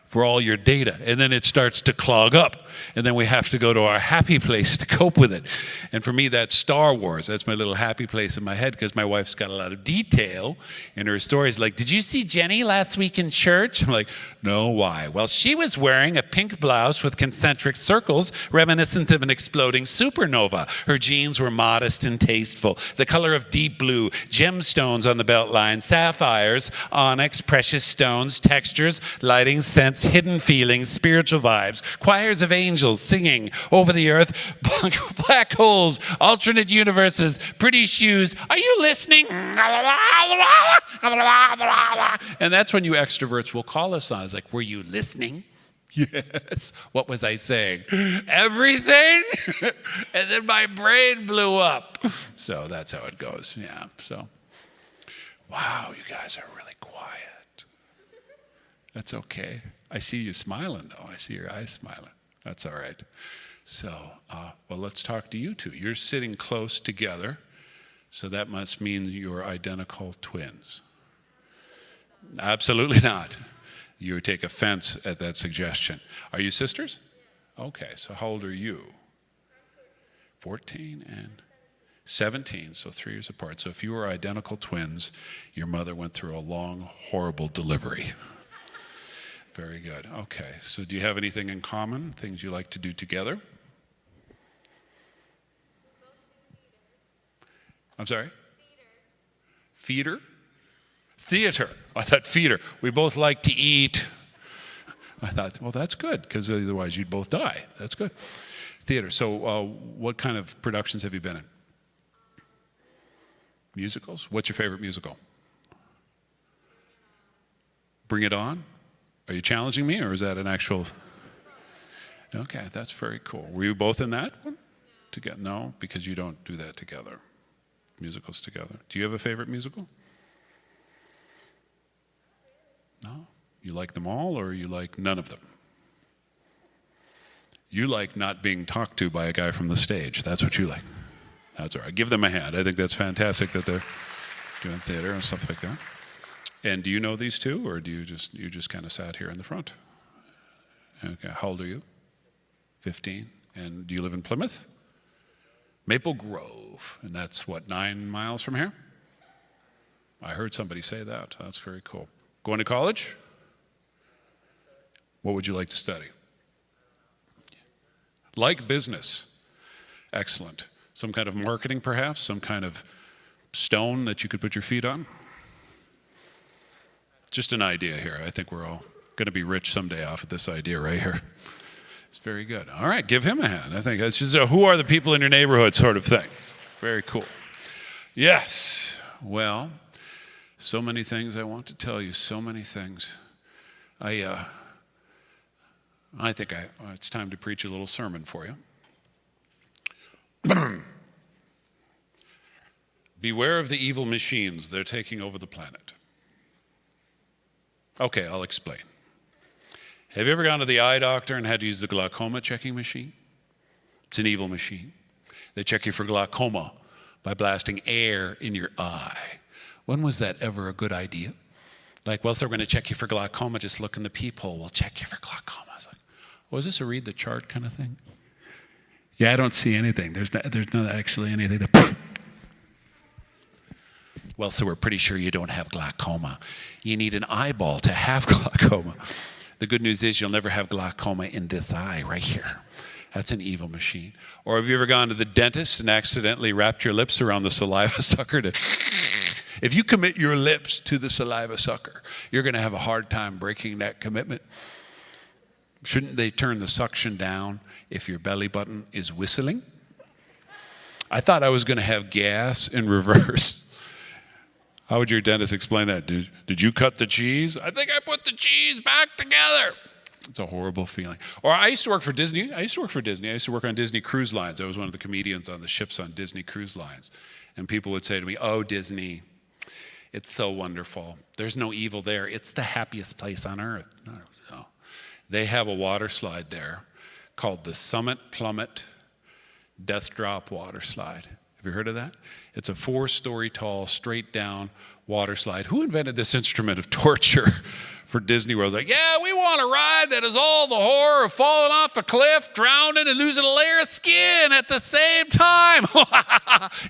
for all your data, and then it starts to clog up, and then we have to go to our happy place to cope with it. And for me, that's Star Wars. That's my little happy place in my head, because my wife's got a lot of detail in her stories. Like, did you see Jenny last week in church? I'm like, no, why? Well, she was wearing a pink blouse with concentric circles reminiscent of an exploding supernova. Her jeans were modest and tasteful, the color of deep blue, gemstones on the belt line, sapphires, onyx, precious stones, textures, lighting, scents, hidden feelings, spiritual vibes, choirs of angels singing over the earth, black holes, alternate universes, pretty shoes. Are you listening? And that's when you extroverts will call us on. It's like, were you listening? Yes. What was I saying? Everything? And then my brain blew up. So that's how it goes. Yeah. So, wow, you guys are really quiet. That's okay. I see you smiling, though. I see your eyes smiling. That's all right. So, well, let's talk to you two. You're sitting close together, so that must mean you're identical twins. Absolutely not. You would take offense at that suggestion. Are you sisters? Okay, so how old are you? 14 and 17, so 3 years apart. So if you were identical twins, your mother went through a long, horrible delivery. Very good. Okay, so do you have anything in common, things you like to do together? I'm sorry? Feeder? Theater. I thought feeder. We both like to eat. I thought, well, that's good, because otherwise you'd both die. That's good. Theater. So what kind of productions have you been in? Musicals? What's your favorite musical? Bring It On? Are you challenging me, or is that an actual? Okay, that's very cool. Were you both in that one? Together? No, because you don't do that together. Musicals together. Do you have a favorite musical? No? You like them all, or you like none of them? You like not being talked to by a guy from the stage. That's what you like. That's all right. Give them a hand. I think that's fantastic that they're doing theater and stuff like that. And do you know these two, or do you just kind of sat here in the front? Okay. How old are you? 15. And do you live in Plymouth? Maple Grove. And that's what, 9 miles from here? I heard somebody say that. That's very cool. Going to college? What would you like to study? Like business. Excellent. Some kind of marketing, perhaps? Some kind of stone that you could put your feet on? Just an idea here. I think we're all going to be rich someday off of this idea right here. It's very good. All right, give him a hand. I think that's just a who are the people in your neighborhood sort of thing. Very cool. Yes. Well, so many things I want to tell you. So many things. I think it's time to preach a little sermon for you. Beware of the evil machines. They're taking over the planet. Okay, I'll explain. Have you ever gone to the eye doctor and had to use the glaucoma checking machine? It's an evil machine. They check you for glaucoma by blasting air in your eye. When was that ever a good idea? Like, well, so we're going to check you for glaucoma, just look in the peephole. We'll check you for glaucoma. I was like, was this a read the chart kind of thing? Yeah, I don't see anything. There's not actually anything to... Well, so we're pretty sure you don't have glaucoma. You need an eyeball to have glaucoma. The good news is you'll never have glaucoma in this eye right here. That's an evil machine. Or have you ever gone to the dentist and accidentally wrapped your lips around the saliva sucker? If you commit your lips to the saliva sucker, you're going to have a hard time breaking that commitment. Shouldn't they turn the suction down if your belly button is whistling? I thought I was going to have gas in reverse. How would your dentist explain that? Did you cut the cheese? I think I put the cheese back together. It's a horrible feeling. Or I used to work for Disney. I used to work on Disney Cruise Lines. I was one of the comedians on the ships on Disney Cruise Lines. And people would say to me, oh, Disney, it's so wonderful. There's no evil there. It's the happiest place on earth. No. They have a water slide there called the Summit Plummet Death Drop Water Slide. Have you heard of that? It's a 4-story tall, straight down water slide. Who invented this instrument of torture for Disney World? Like, yeah, we want a ride that is all the horror of falling off a cliff, drowning, and losing a layer of skin at the same time.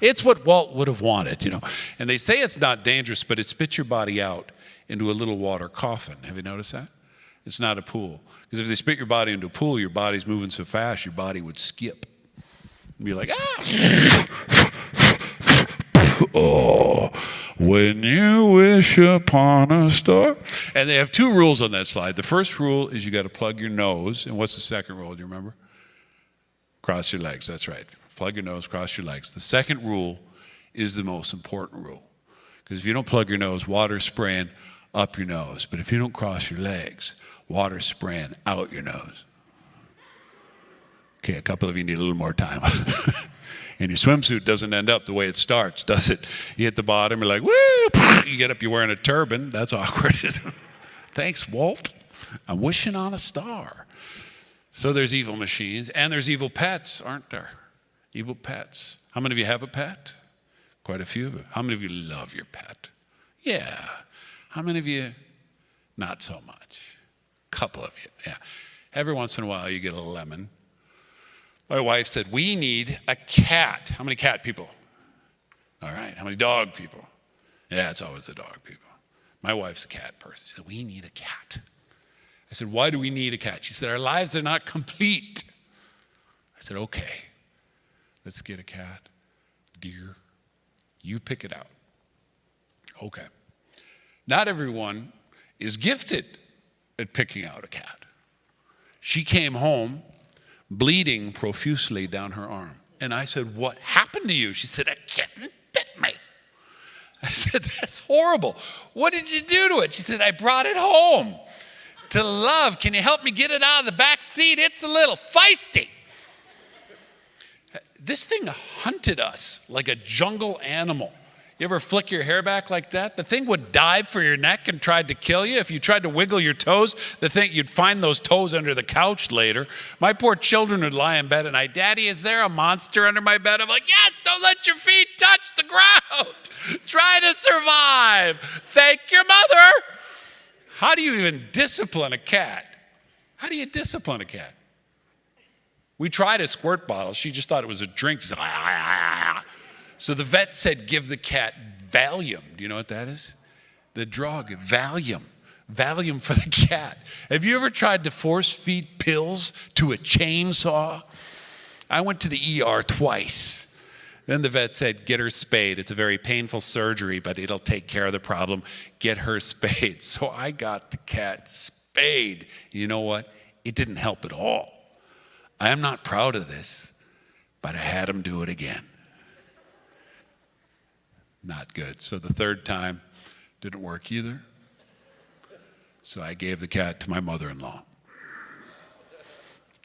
It's what Walt would have wanted, you know. And they say it's not dangerous, but it spits your body out into a little water coffin. Have you noticed that? It's not a pool. Because if they spit your body into a pool, your body's moving so fast, your body would skip. And be like, ah! Oh, when you wish upon a star. And they have 2 rules on that slide. The first rule is you got to plug your nose. And what's the second rule? Do you remember? Cross your legs. That's right. Plug your nose, cross your legs. The second rule is the most important rule. Because if you don't plug your nose, water's spraying up your nose. But if you don't cross your legs, water's spraying out your nose. Okay, a couple of you need a little more time. And your swimsuit doesn't end up the way it starts, does it? You hit the bottom, you're like, woo! You get up, you're wearing a turban. That's awkward. Thanks, Walt. I'm wishing on a star. So there's evil machines, and there's evil pets, aren't there? Evil pets. How many of you have a pet? Quite a few of you. How many of you love your pet? Yeah. How many of you, not so much? A couple of you, yeah. Every once in a while, you get a lemon. My wife said, we need a cat. How many cat people? All right. How many dog people? Yeah, it's always the dog people. My wife's a cat person. She said, we need a cat. I said, why do we need a cat? She said, our lives are not complete. I said, okay, let's get a cat. Dear, you pick it out. Okay. Not everyone is gifted at picking out a cat. She came home bleeding profusely down her arm. And I said, what happened to you? She said, a kitten bit me. I said, that's horrible. What did you do to it? She said, I brought it home to love. Can you help me get it out of the back seat? It's a little feisty. This thing hunted us like a jungle animal. You ever flick your hair back like that? The thing would dive for your neck and tried to kill you. If you tried to wiggle your toes, you'd find those toes under the couch later. My poor children would lie in bed at night. Daddy, is there a monster under my bed? I'm like, yes, don't let your feet touch the ground. Try to survive. Thank your mother. How do you even discipline a cat? How do you discipline a cat? We tried a squirt bottle. She just thought it was a drink. She's like, ah. So the vet said, give the cat Valium. Do you know what that is? The drug, Valium. Valium for the cat. Have you ever tried to force feed pills to a chainsaw? I went to the ER twice. Then the vet said, get her spayed. It's a very painful surgery, but it'll take care of the problem. Get her spayed. So I got the cat spayed. You know what? It didn't help at all. I am not proud of this, but I had him do it again. Not good. So the third time didn't work either. So I gave the cat to my mother-in-law.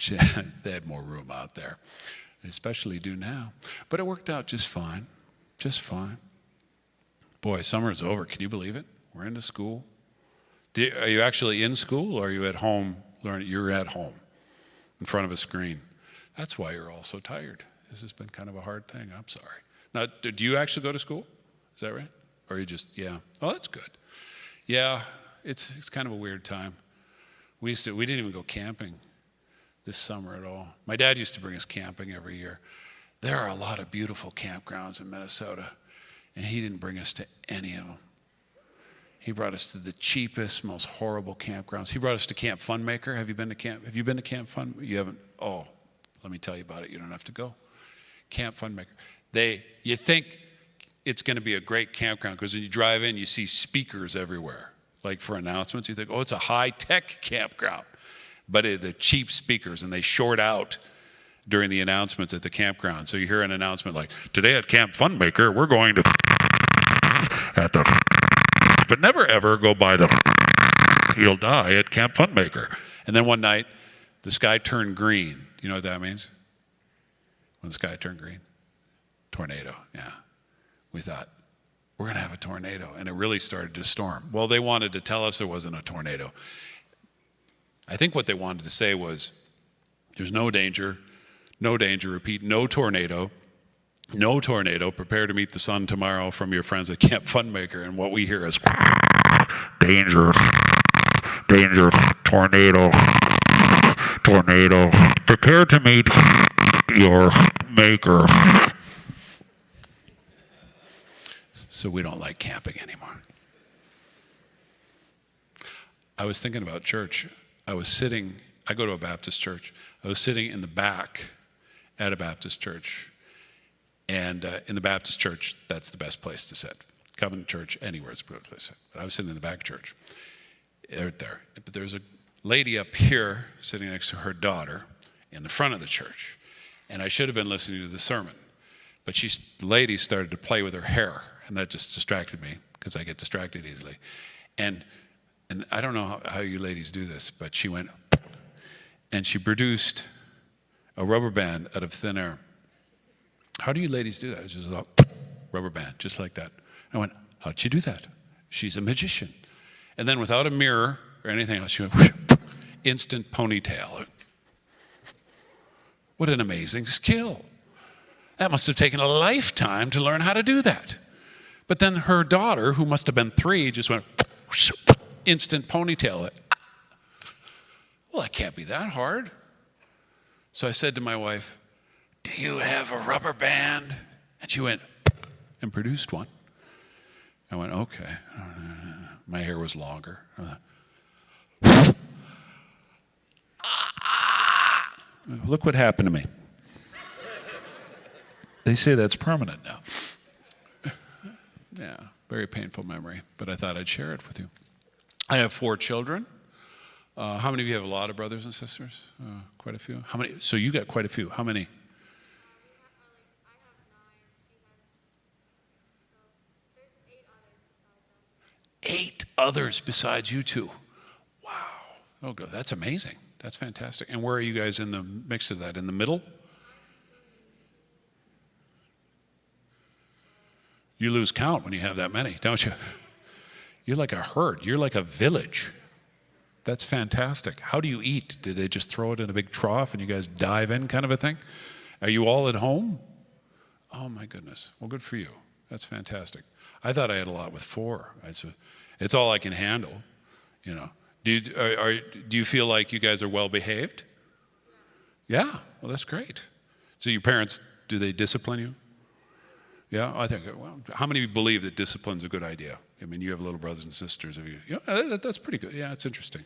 They had more room out there. They especially do now. But it worked out just fine. Just fine. Boy, summer is over. Can you believe it? We're into school. Are you actually in school or are you at home learning? You're at home in front of a screen. That's why you're all so tired. This has been kind of a hard thing. I'm sorry. Now, do you actually go to school? Is that right? Or you just, yeah. Oh, that's good. Yeah, it's kind of a weird time. We didn't even go camping this summer at all. My dad used to bring us camping every year. There are a lot of beautiful campgrounds in Minnesota, and he didn't bring us to any of them. He brought us to the cheapest, most horrible campgrounds. He brought us to Camp Funmaker. Have you been to Camp Fun? You haven't? Oh, let me tell you about it. You don't have to go. Camp Funmaker. You think it's going to be a great campground because when you drive in, you see speakers everywhere, like for announcements. You think, oh, it's a high-tech campground. But they're cheap speakers, and they short out during the announcements at the campground. So you hear an announcement like, today at Camp Funmaker, we're going to but never ever go by you'll die at Camp Funmaker. And then one night, the sky turned green. Do you know what that means? When the sky turned green? Tornado, yeah. We thought, we're going to have a tornado. And it really started to storm. Well, they wanted to tell us there wasn't a tornado. I think what they wanted to say was, there's no danger, repeat, no tornado, prepare to meet the sun tomorrow from your friends at Camp Funmaker. And what we hear is, danger, tornado, prepare to meet your maker. So we don't like camping anymore. I was thinking about church. I go to a Baptist church. I was sitting in the back at a Baptist church. And in the Baptist church, that's the best place to sit. Covenant church, anywhere is a good place to sit. But I was sitting in the back church. Right there. But there's a lady up here sitting next to her daughter in the front of the church. And I should have been listening to the sermon. But the lady started to play with her hair. And that just distracted me, because I get distracted easily. And I don't know how you ladies do this, but she went, and she produced a rubber band out of thin air. How do you ladies do that? It's just a rubber band, just like that. I went, how'd she do that? She's a magician. And then without a mirror or anything else, she went, instant ponytail. What an amazing skill. That must have taken a lifetime to learn how to do that. But then her daughter, who must have been 3, just went, instant ponytail. Well, that can't be that hard. So I said to my wife, do you have a rubber band? And she went and produced one. I went, okay. My hair was longer. Look what happened to me. They say that's permanent now. Yeah, very painful memory, but I thought I'd share it with you. I have 4 children. How many of you have a lot of brothers and sisters? Quite a few. How many? So you got quite a few. How many? 8 others besides you 2. Wow. Oh, good. That's amazing. That's fantastic. And where are you guys in the mix of that? In the middle? You lose count when you have that many, don't you? You're like a herd. You're like a village. That's fantastic. How do you eat? Do they just throw it in a big trough and you guys dive in kind of a thing? Are you all at home? Oh my goodness. Well, good for you. That's fantastic. I thought I had a lot with 4. It's all I can handle, you know. Do you feel like you guys are well behaved? Yeah. Well, that's great. So your parents, do they discipline you? Yeah, I think. Well, how many of you believe that discipline's a good idea? I mean, you have little brothers and sisters. That's pretty good. Yeah, it's interesting.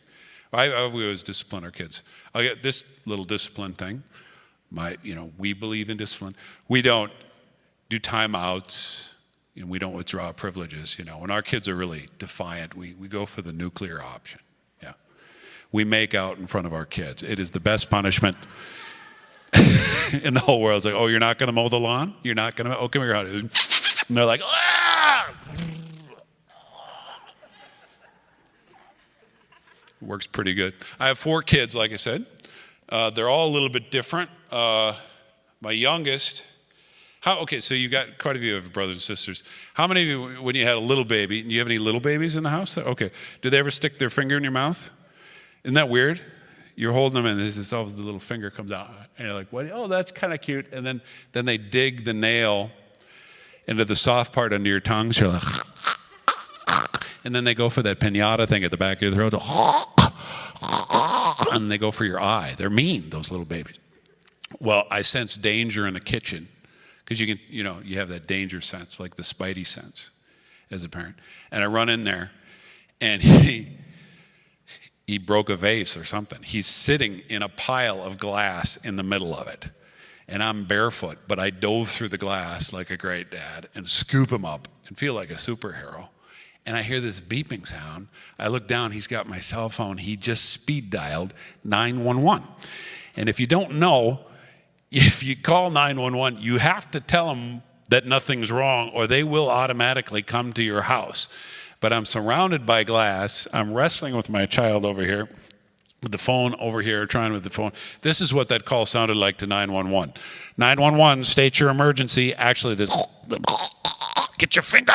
I always discipline our kids. I get this little discipline thing. We believe in discipline. We don't do timeouts. We don't withdraw privileges. When our kids are really defiant, we go for the nuclear option. Yeah, we make out in front of our kids. It is the best punishment in the whole world. It's like, oh, you're not going to mow the lawn? You're not going to? Oh, come here, honey. And they're like, ah! Works pretty good. I have 4 kids, like I said. They're all a little bit different. My youngest, so you got quite a few of your brothers and sisters. How many of you, when you had a little baby, do you have any little babies in the house? Okay. Do they ever stick their finger in your mouth? Isn't that weird? You're holding them and the little finger comes out. And you're like, what? Oh, that's kind of cute. And then they dig the nail into the soft part under your tongue. So you're like, and then they go for that pinata thing at the back of your throat. And they go for your eye. They're mean, those little babies. Well, I sense danger in the kitchen because you have that danger sense, like the spidey sense as a parent. And I run in there and he broke a vase or something. He's sitting in a pile of glass in the middle of it. And I'm barefoot, but I dove through the glass like a great dad and scoop him up and feel like a superhero. And I hear this beeping sound. I look down, he's got my cell phone. He just speed dialed 911. And if you don't know, if you call 911, you have to tell them that nothing's wrong or they will automatically come to your house. But I'm surrounded by glass. I'm wrestling with my child over here, with the phone over here, trying with the phone. This is what that call sounded like to 911. 911, state your emergency. Actually, this, get your finger.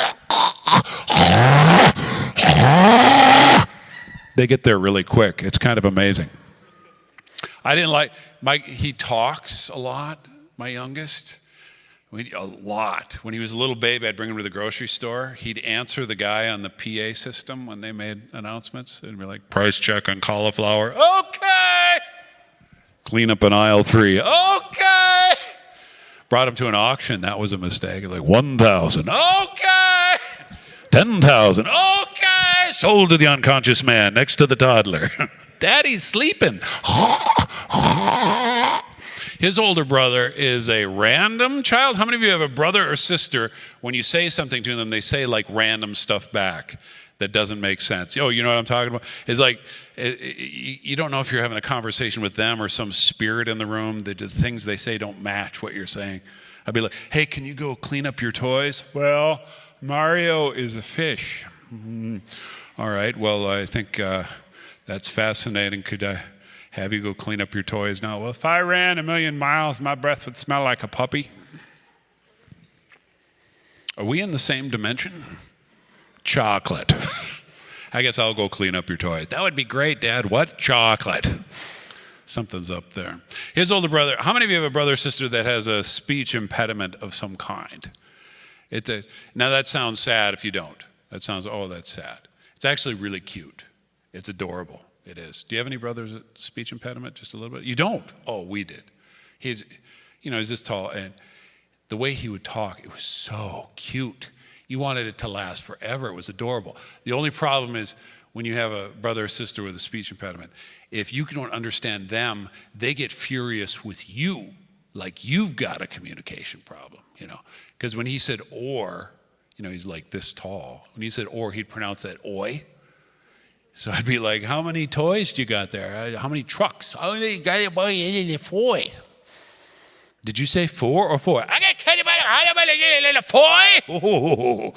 They get there really quick. It's kind of amazing. I didn't like, he talks a lot, my youngest. A lot. When he was a little baby, I'd bring him to the grocery store. He'd answer the guy on the PA system when they made announcements. It'd be like, price check on cauliflower. Okay. Clean up in aisle 3. Okay. Brought him to an auction. That was a mistake. Like 1,000. Okay. 10,000. Okay. Sold to the unconscious man next to the toddler. Daddy's sleeping. His older brother is a random child. How many of you have a brother or sister, when you say something to them, they say like random stuff back that doesn't make sense? Oh, you know what I'm talking about? It's like, you don't know if you're having a conversation with them or some spirit in the room. The things they say don't match what you're saying. I'd be like, hey, can you go clean up your toys? Well, Mario is a fish. Mm-hmm. All right, well, I think that's fascinating. Could I have you go clean up your toys now? Well, if I ran 1,000,000 miles, my breath would smell like a puppy. Are we in the same dimension? Chocolate. I guess I'll go clean up your toys. That would be great, Dad. What? Chocolate. Something's up there. His older brother, how many of you have a brother or sister that has a speech impediment of some kind? Now that sounds sad if you don't. That sounds, oh, that's sad. It's actually really cute. It's adorable. It is. Do you have any brothers with speech impediment? Just a little bit? You don't? Oh, we did. He's this tall, and the way he would talk, it was so cute. You wanted it to last forever. It was adorable. The only problem is when you have a brother or sister with a speech impediment, if you don't understand them, they get furious with you, like you've got a communication problem, Because when he said or, he's like this tall. When he said or, he'd pronounce that oi. So I'd be like, how many toys do you got there? How many trucks? I only got 4. Did you say 4 or 4? I got 4.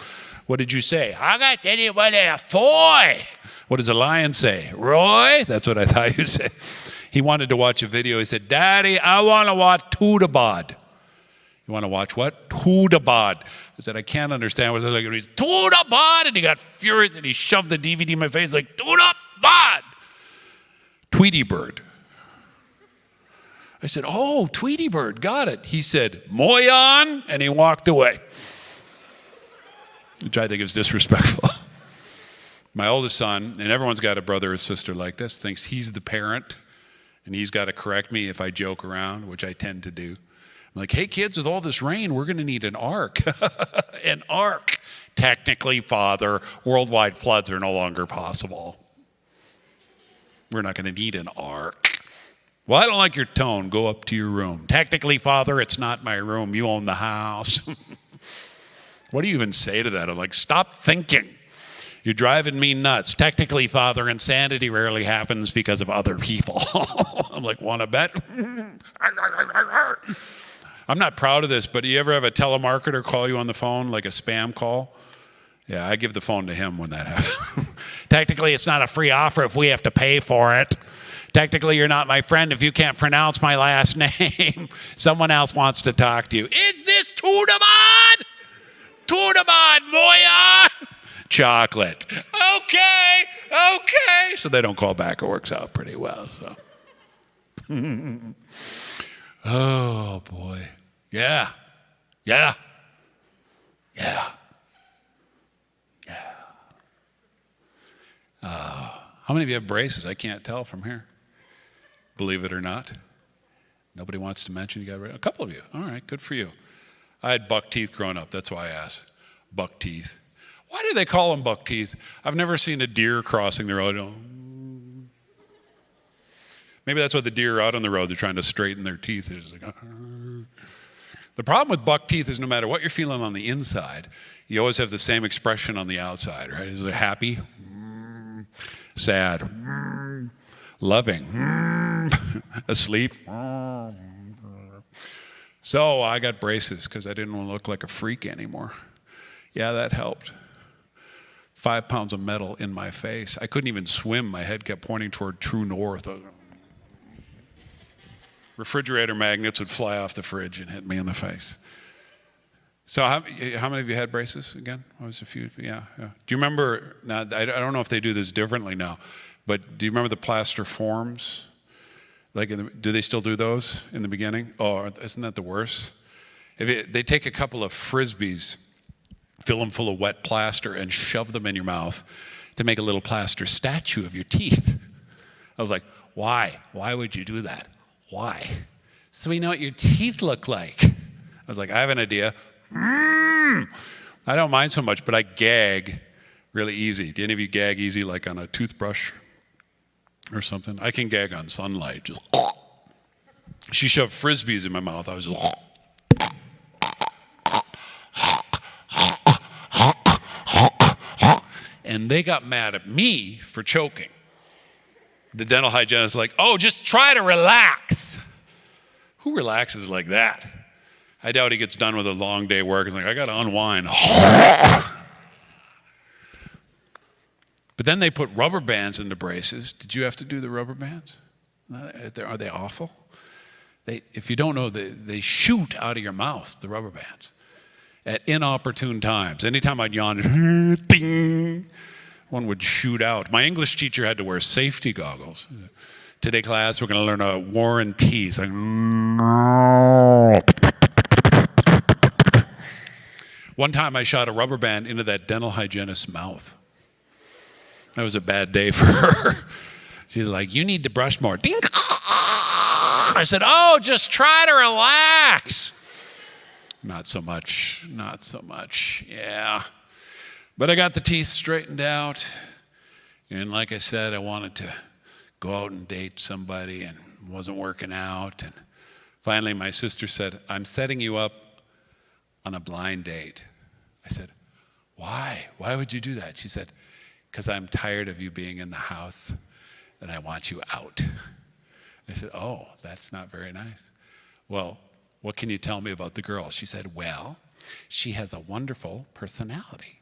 What did you say? I got 4. What does a lion say? Roy? That's what I thought you said. He wanted to watch a video. He said, Daddy, I want to watch Tootabod. You want to watch what? Toodabod. I said, I can't understand what they're like. He's Toodabod, and he got furious and he shoved the DVD in my face like, Toodabod. Tweety Bird. I said, oh, Tweety Bird, got it. He said, Moyan, and he walked away, which I think is disrespectful. My oldest son, and everyone's got a brother or sister like this, thinks he's the parent, and he's got to correct me if I joke around, which I tend to do. I'm like, hey, kids, with all this rain, we're going to need an ark. An ark. Technically, Father, worldwide floods are no longer possible. We're not going to need an ark. Well, I don't like your tone. Go up to your room. Technically, Father, it's not my room. You own the house. What do you even say to that? I'm like, stop thinking. You're driving me nuts. Technically, Father, insanity rarely happens because of other people. I'm like, want to bet? I'm not proud of this, but do you ever have a telemarketer call you on the phone, like a spam call? Yeah, I give the phone to him when that happens. Technically, it's not a free offer if we have to pay for it. Technically, you're not my friend if you can't pronounce my last name. Someone else wants to talk to you. Is this Toodabod? Toodabod, Moya? Chocolate. Okay. So they don't call back. It works out pretty well. So. Oh, boy. Yeah. How many of you have braces? I can't tell from here. Believe it or not. Nobody wants to mention you got a couple of you. All right, good for you. I had buck teeth growing up. That's why I asked. Buck teeth. Why do they call them buck teeth? I've never seen a deer crossing the road. Maybe that's what the deer are out on the road. They're trying to straighten their teeth. They're just like, The problem with buck teeth is no matter what you're feeling on the inside, you always have the same expression on the outside, right? Is it happy? Sad? Loving? Asleep? So I got braces because I didn't want to look like a freak anymore. Yeah, that helped. 5 pounds of metal in my face. I couldn't even swim. My head kept pointing toward true north. Refrigerator magnets would fly off the fridge and hit me in the face. So how many of you had braces again? Was a few? Yeah. Do you remember, now I don't know if they do this differently now, but do you remember the plaster forms? Do they still do those in the beginning? Oh, isn't that the worst? They take a couple of Frisbees, fill them full of wet plaster, and shove them in your mouth to make a little plaster statue of your teeth. I was like, why? Why would you do that? Why? So we know what your teeth look like. I was like, I have an idea. I don't mind so much, but I gag really easy. Do any of you gag easy like on a toothbrush or something? I can gag on sunlight. Just she shoved Frisbees in my mouth. I was just and they got mad at me for choking. The dental hygienist like, oh, just try to relax. Who relaxes like that? I doubt he gets done with a long day work. He's like, I got to unwind. But then they put rubber bands into braces. Did you have to do the rubber bands? Are they awful? If you don't know, they shoot out of your mouth, the rubber bands, at inopportune times. Anytime I'd yawn, ding, one would shoot out. My English teacher had to wear safety goggles. Today class, we're going to learn a War and Peace. One time I shot a rubber band into that dental hygienist's mouth. That was a bad day for her. She's like, you need to brush more. Ding. I said, oh, just try to relax. Not so much, yeah. But I got the teeth straightened out. And like I said, I wanted to go out and date somebody and it wasn't working out. And finally my sister said, I'm setting you up on a blind date. I said, why? Why would you do that? She said, because I'm tired of you being in the house and I want you out. I said, oh, that's not very nice. Well, what can you tell me about the girl? She said, well, she has a wonderful personality.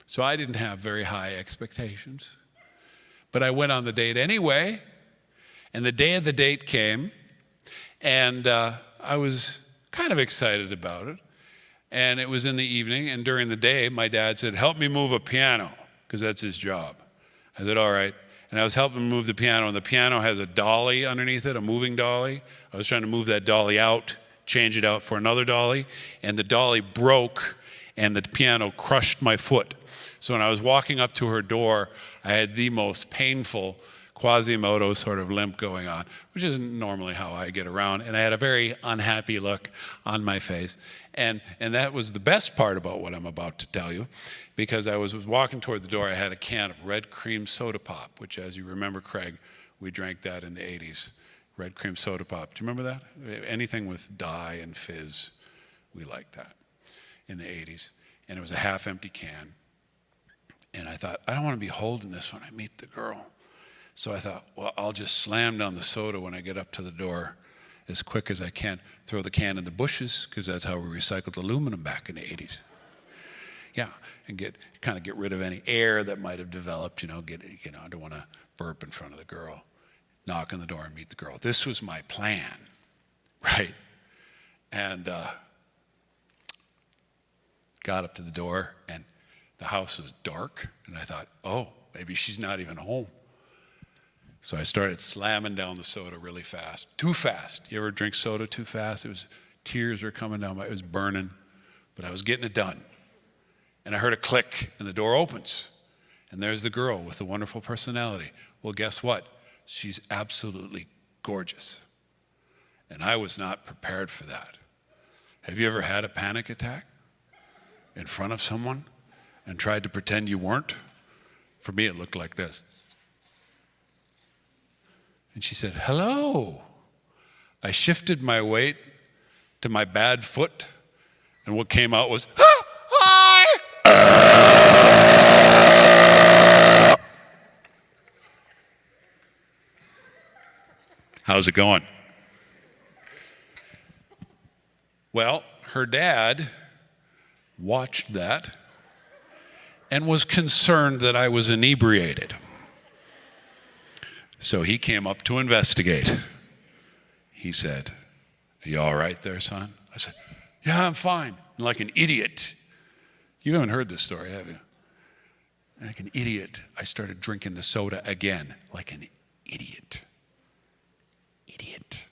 So I didn't have very high expectations. But I went on the date anyway. And the day of the date came. And I was kind of excited about it. And it was in the evening, and during the day, my dad said, help me move a piano, because that's his job. I said, all right. And I was helping him move the piano, and the piano has a dolly underneath it, a moving dolly. I was trying to move that dolly out, change it out for another dolly, and the dolly broke, and the piano crushed my foot. So when I was walking up to her door, I had the most painful Quasimodo sort of limp going on, which isn't normally how I get around, and I had a very unhappy look on my face. And that was the best part about what I'm about to tell you, because I was walking toward the door, I had a can of red cream soda pop, which, as you remember, Craig, we drank that in the 80s. Red cream soda pop. Do you remember that? Anything with dye and fizz, we liked that in the 80s. And it was a half-empty can. And I thought, I don't want to be holding this when I meet the girl. So I thought, well, I'll just slam down the soda when I get up to the door as quick as I can, throw the can in the bushes, because that's how we recycled aluminum back in the 80s. Yeah, and kind of get rid of any air that might have developed, I don't want to burp in front of the girl. Knock on the door and meet the girl. This was my plan, right? And got up to the door, and the house was dark, and I thought, oh, maybe she's not even home. So I started slamming down the soda really fast. Too fast. You ever drink soda too fast? Tears were coming down, it was burning, but I was getting it done. And I heard a click, and the door opens. And there's the girl with the wonderful personality. Well, guess what? She's absolutely gorgeous. And I was not prepared for that. Have you ever had a panic attack in front of someone and tried to pretend you weren't? For me, it looked like this. And she said, hello. I shifted my weight to my bad foot, and what came out was, hi! How's it going? Well, her dad watched that and was concerned that I was inebriated. So he came up to investigate. He said, are you all right there, son? I said, yeah, I'm fine. Like an idiot. You haven't heard this story, have you? Like an idiot, I started drinking the soda again. Like an idiot. Idiot.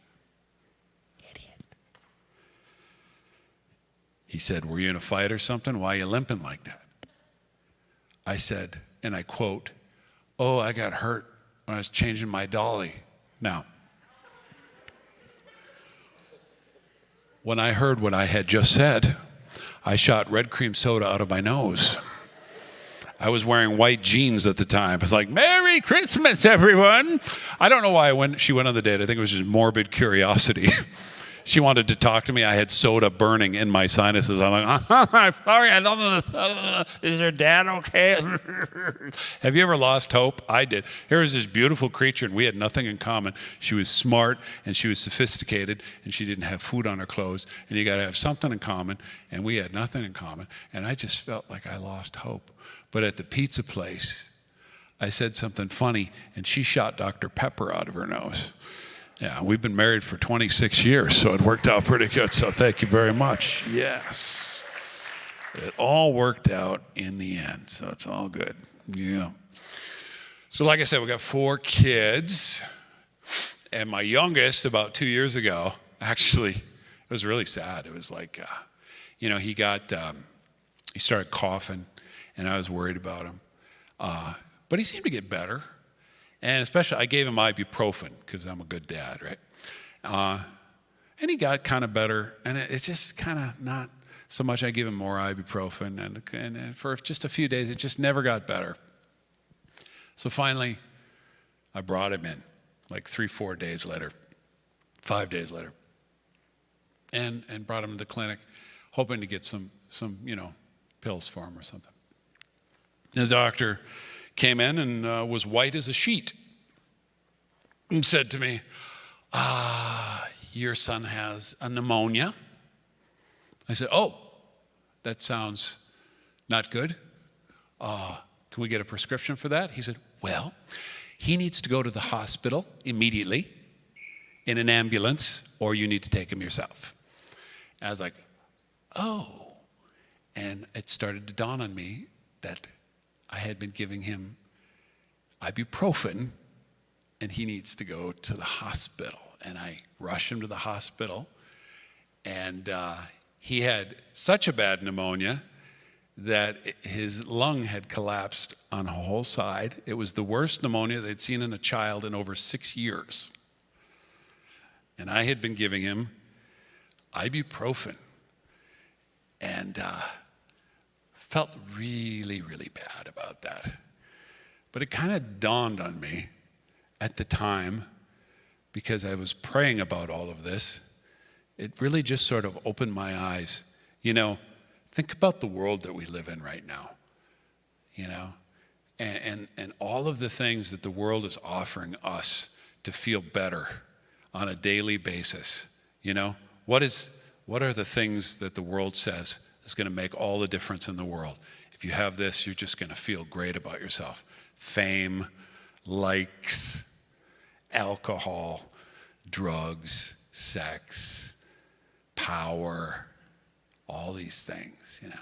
He said, were you in a fight or something? Why are you limping like that? I said, and I quote, oh, I got hurt when I was changing my dolly. Now, when I heard what I had just said, I shot red cream soda out of my nose. I was wearing white jeans at the time. I was like, Merry Christmas, everyone. I don't know why she went on the date. I think it was just morbid curiosity. She wanted to talk to me. I had soda burning in my sinuses. I'm like, I'm sorry, I don't know. Is your dad okay? Have you ever lost hope? I did. Here was this beautiful creature, and we had nothing in common. She was smart, and she was sophisticated, and she didn't have food on her clothes, and you got to have something in common, and we had nothing in common, and I just felt like I lost hope. But at the pizza place, I said something funny, and she shot Dr. Pepper out of her nose. Yeah, we've been married for 26 years, so it worked out pretty good. So thank you very much. Yes. It all worked out in the end, so it's all good. Yeah. So like I said, we got 4 kids. And my youngest, about 2 years ago, actually, it was really sad. It was like, he started coughing, and I was worried about him. But he seemed to get better. And especially, I gave him ibuprofen because I'm a good dad, right? And he got kind of better. And it's just kind of not so much. I give him more ibuprofen. And for just a few days, it just never got better. So finally, I brought him in, like 3-4 days later, 5 days later. And brought him to the clinic, hoping to get some pills for him or something. The doctor came in and was white as a sheet and said to me, your son has a pneumonia. I said, oh, that sounds not good. Can we get a prescription for that? He said, well, he needs to go to the hospital immediately in an ambulance, or you need to take him yourself. And I was like, oh. And it started to dawn on me that I had been giving him ibuprofen, and he needs to go to the hospital. And I rush him to the hospital, and he had such a bad pneumonia that his lung had collapsed on a whole side. It was the worst pneumonia they'd seen in a child in over 6 years. And I had been giving him ibuprofen, and felt really, really bad about that. But it kind of dawned on me at the time, because I was praying about all of this. It really just sort of opened my eyes. You know, think about the world that we live in right now, you know, and all of the things that the world is offering us to feel better on a daily basis. You know, what are the things that the world says is going to make all the difference in the world? If you have this, you're just going to feel great about yourself. Fame, likes, alcohol, drugs, sex, power, all these things, you know.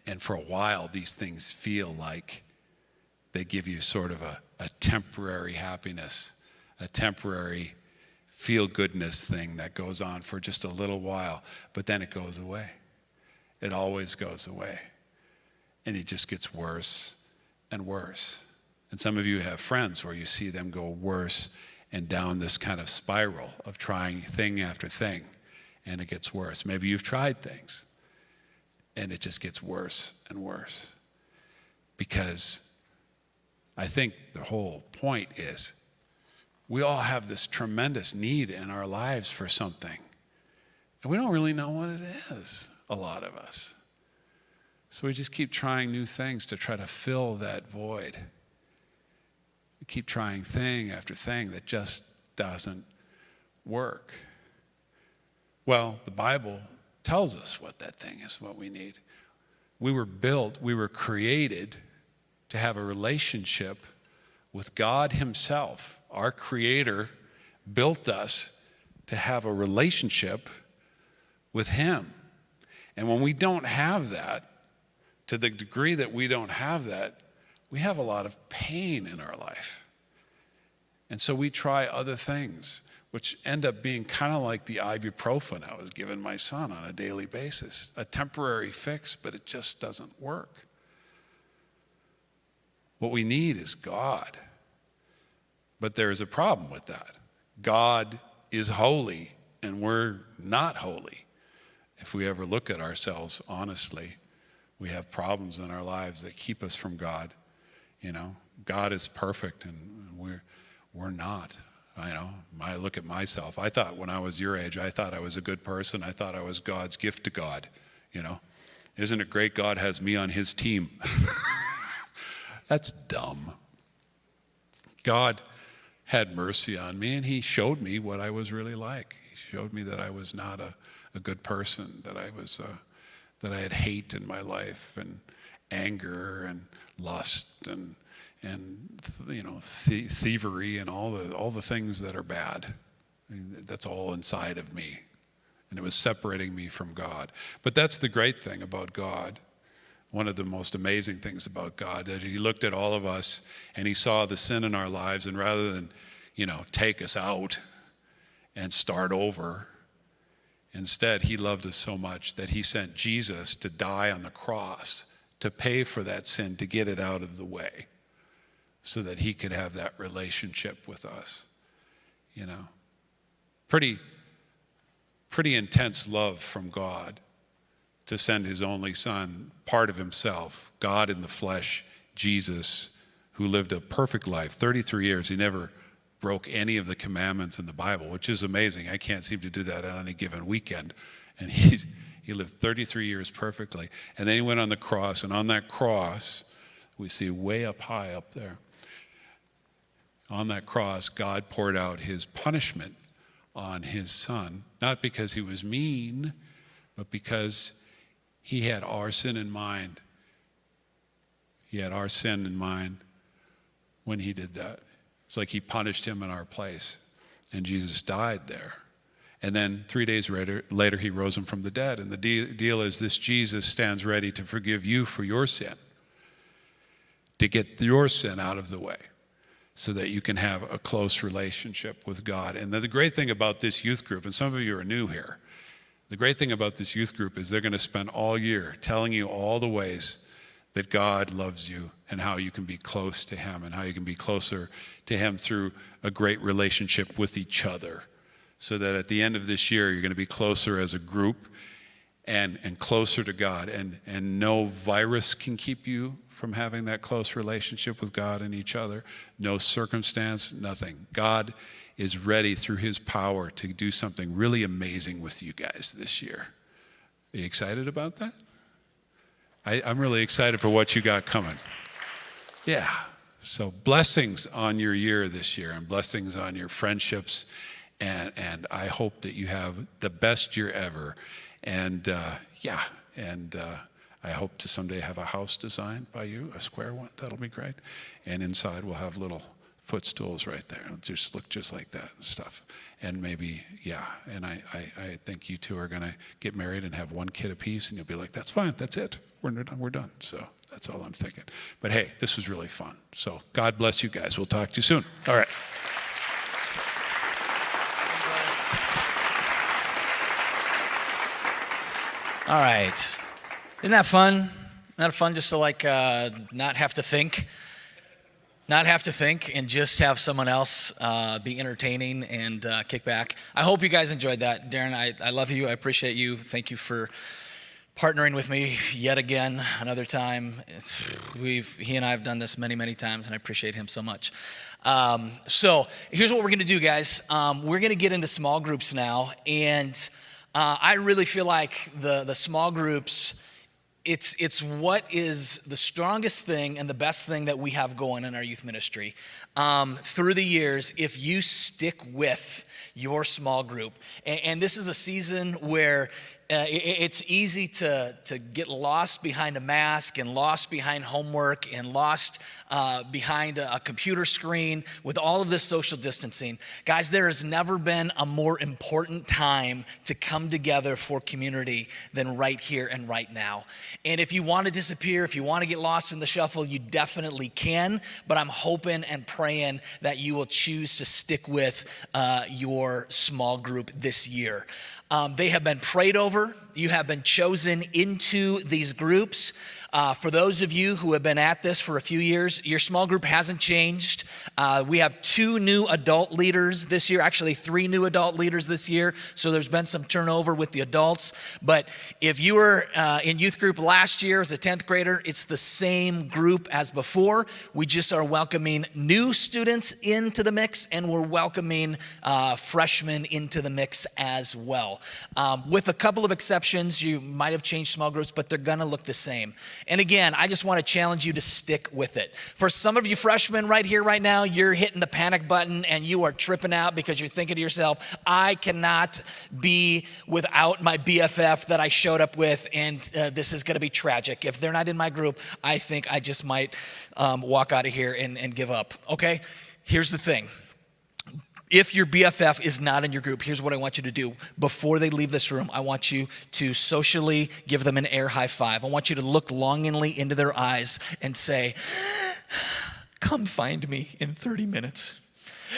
And for a while, these things feel like they give you sort of a temporary happiness, a temporary feel-goodness thing that goes on for just a little while, but then it goes away. It always goes away. And it just gets worse and worse. And some of you have friends where you see them go worse and down this kind of spiral of trying thing after thing, and it gets worse. Maybe you've tried things, and it just gets worse and worse. Because I think the whole point is we all have this tremendous need in our lives for something, and we don't really know what it is, a lot of us. So we just keep trying new things to try to fill that void. We keep trying thing after thing that just doesn't work. Well, the Bible tells us what that thing is, what we need. We were created to have a relationship with God Himself. Our Creator built us to have a relationship with Him. And when we don't have that, to the degree that we don't have that, we have a lot of pain in our life. And so we try other things, which end up being kind of like the ibuprofen I was giving my son on a daily basis. A temporary fix, but it just doesn't work. What we need is God. But there is a problem with that. God is holy, and we're not holy. If we ever look at ourselves honestly, we have problems in our lives that keep us from God. You know, God is perfect, and we're not. I know, I look at myself. I thought when I was your age, I thought I was a good person. I thought I was God's gift to God, you know. Isn't it great God has me on His team? That's dumb. God had mercy on me, and He showed me what I was really like. He showed me that I was not a good person, that I had hate in my life, and anger, and lust, and you know, thievery, and all the things that are bad. I mean, that's all inside of me, and it was separating me from God. But that's the great thing about God. One of the most amazing things about God, that He looked at all of us and He saw the sin in our lives, and rather than, you know, take us out and start over, instead He loved us so much that He sent Jesus to die on the cross to pay for that sin, to get it out of the way, so that He could have that relationship with us. You know, pretty intense love from God to send His only Son, part of Himself, God in the flesh, Jesus, who lived a perfect life, 33 years. He never broke any of the commandments in the Bible, which is amazing. I can't seem to do that on any given weekend. And he lived 33 years perfectly. And then He went on the cross, and on that cross, we see way up high up there, on that cross, God poured out His punishment on His Son, not because He was mean, but because He had our sin in mind. He had our sin in mind when He did that. It's like He punished Him in our place, and Jesus died there. And then 3 days later, he rose him from the dead. And the deal is this: Jesus stands ready to forgive you for your sin, to get your sin out of the way so that you can have a close relationship with God. And the great thing about this youth group, and some of you are new here, the great thing about this youth group is they're going to spend all year telling you all the ways that God loves you and how you can be close to him and how you can be closer to him through a great relationship with each other. So that at the end of this year, you're going to be closer as a group and closer to God. And no virus can keep you from having that close relationship with God and each other. No circumstance, nothing. God is ready through his power to do something really amazing with you guys this year. Are you excited about that? I'm really excited for what you got coming. Yeah. So blessings on your year this year, and blessings on your friendships. And I hope that you have the best year ever. And I hope to someday have a house designed by you, a square one. That'll be great. And inside we'll have little footstools right there. It'll just look just like that and stuff. And maybe, and I think you two are going to get married and have one kid apiece, and you'll be like, that's fine, that's it. We're done. So that's all I'm thinking. But hey, this was really fun. So God bless you guys. We'll talk to you soon. All right. All right. Isn't that fun? Isn't that fun just to not have to think? Not have to think and just have someone else be entertaining and kick back. I hope you guys enjoyed that. Darren, I love you. I appreciate you. Thank you for partnering with me yet again, another time. He and I have done this many, many times, and I appreciate him so much. So here's what we're going to do, guys. We're going to get into small groups now, and I really feel like the small groups, it's what is the strongest thing and the best thing that we have going in our youth ministry. Through the years, if you stick with your small group, and this is a season where it's easy to get lost behind a mask and lost behind homework and lost behind a computer screen with all of this social distancing. Guys, there has never been a more important time to come together for community than right here and right now. And if you want to disappear, if you want to get lost in the shuffle, you definitely can. But I'm hoping and praying that you will choose to stick with your small group this year. They have been prayed over. You have been chosen into these groups. For those of you who have been at this for a few years, your small group hasn't changed. We have 2 new adult leaders this year, actually 3 new adult leaders this year. So there's been some turnover with the adults. But if you were in youth group last year as a 10th grader, it's the same group as before. We just are welcoming new students into the mix, and we're welcoming freshmen into the mix as well. With a couple of exceptions, you might have changed small groups, but they're gonna look the same. And again, I just want to challenge you to stick with it. For some of you freshmen right here, right now, you're hitting the panic button and you are tripping out because you're thinking to yourself, I cannot be without my BFF that I showed up with, and this is going to be tragic. If they're not in my group, I think I just might walk out of here and give up. Okay, here's the thing. If your BFF is not in your group, here's what I want you to do. Before they leave this room, I want you to socially give them an air high five. I want you to look longingly into their eyes and say, come find me in 30 minutes.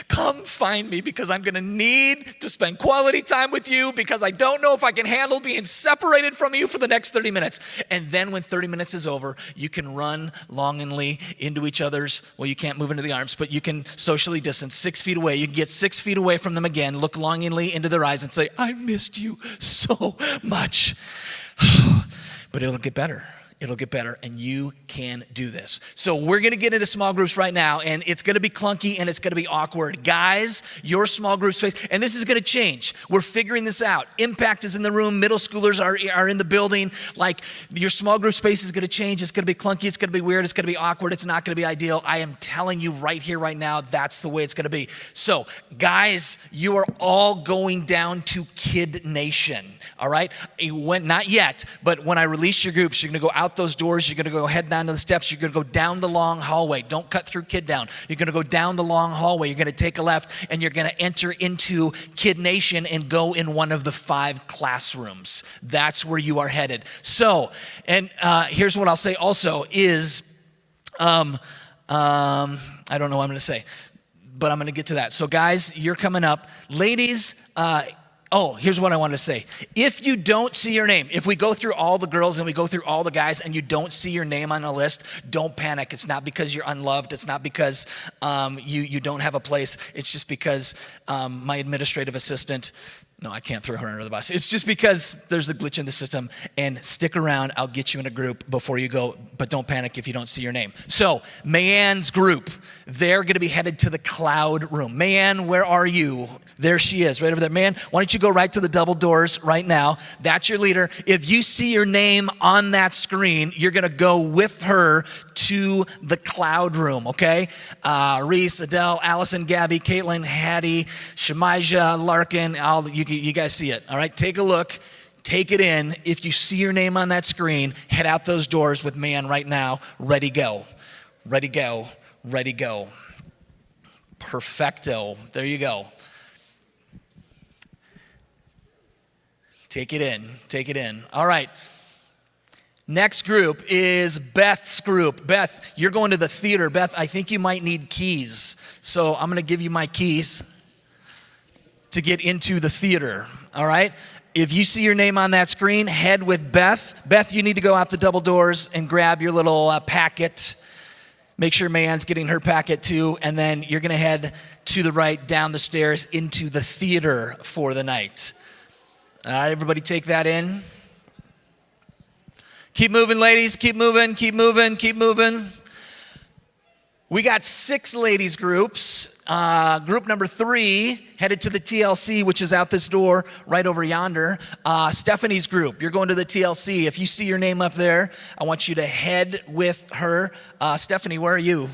Come find me because I'm going to need to spend quality time with you because I don't know if I can handle being separated from you for the next 30 minutes. And then when 30 minutes is over, you can run longingly into each other's, well, you can't move into the arms, but you can socially distance 6 feet away. You can get 6 feet away from them again, look longingly into their eyes and say, I missed you so much. But it'll get better. It'll get better, and you can do this. So we're going to get into small groups right now, and it's going to be clunky, and it's going to be awkward. Guys, your small group space, and this is going to change. We're figuring this out. Impact is in the room. Middle schoolers are in the building. Like, your small group space is going to change. It's going to be clunky. It's going to be weird. It's going to be awkward. It's not going to be ideal. I am telling you right here, right now, that's the way it's going to be. So, guys, you are all going down to Kid Nation, all right? Not yet, but when I release your groups, you're going to go out out those doors. You're going to go head down to the steps. You're going to go down the long hallway. Don't cut through Kid Down. You're going to go down the long hallway. You're going to take a left, and you're going to enter into Kid Nation and go in one of the 5 classrooms. That's where you are headed. So, and here's what I'll say also is, I don't know what I'm going to say, but I'm going to get to that. So guys, you're coming up. Ladies, here's what I want to say. If you don't see your name, if we go through all the girls and we go through all the guys and you don't see your name on the list, don't panic. It's not because you're unloved. It's not because you don't have a place. It's just because my administrative assistant, no, I can't throw her under the bus. It's just because there's a glitch in the system. And stick around. I'll get you in a group before you go, but don't panic if you don't see your name. So, Mayanne's group, they're going to be headed to the cloud room. Mayanne, where are you? There she is, right over there. Man, why don't you go right to the double doors right now? That's your leader. If you see your name on that screen, you're going to go with her to the cloud room, okay? Reese, Adele, Allison, Gabby, Caitlin, Hattie, Shemijah, Larkin, you guys see it, all right? Take a look. Take it in. If you see your name on that screen, head out those doors with man right now. Ready, go. Ready, go. Ready, go. Perfecto. There you go. Take it in. Take it in. All right. Next group is Beth's group. Beth, you're going to the theater. Beth, I think you might need keys. So I'm going to give you my keys to get into the theater. All right? If you see your name on that screen, head with Beth. Beth, you need to go out the double doors and grab your little packet. Make sure Mayanne's getting her packet too. And then you're going to head to the right, down the stairs, into the theater for the night. All right, everybody take that in. Keep moving, ladies. Keep moving, keep moving, keep moving. We got 6 ladies groups. Group number 3 headed to the TLC, which is out this door right over yonder. Stephanie's group, you're going to the TLC. If you see your name up there, I want you to head with her. Stephanie, where are you,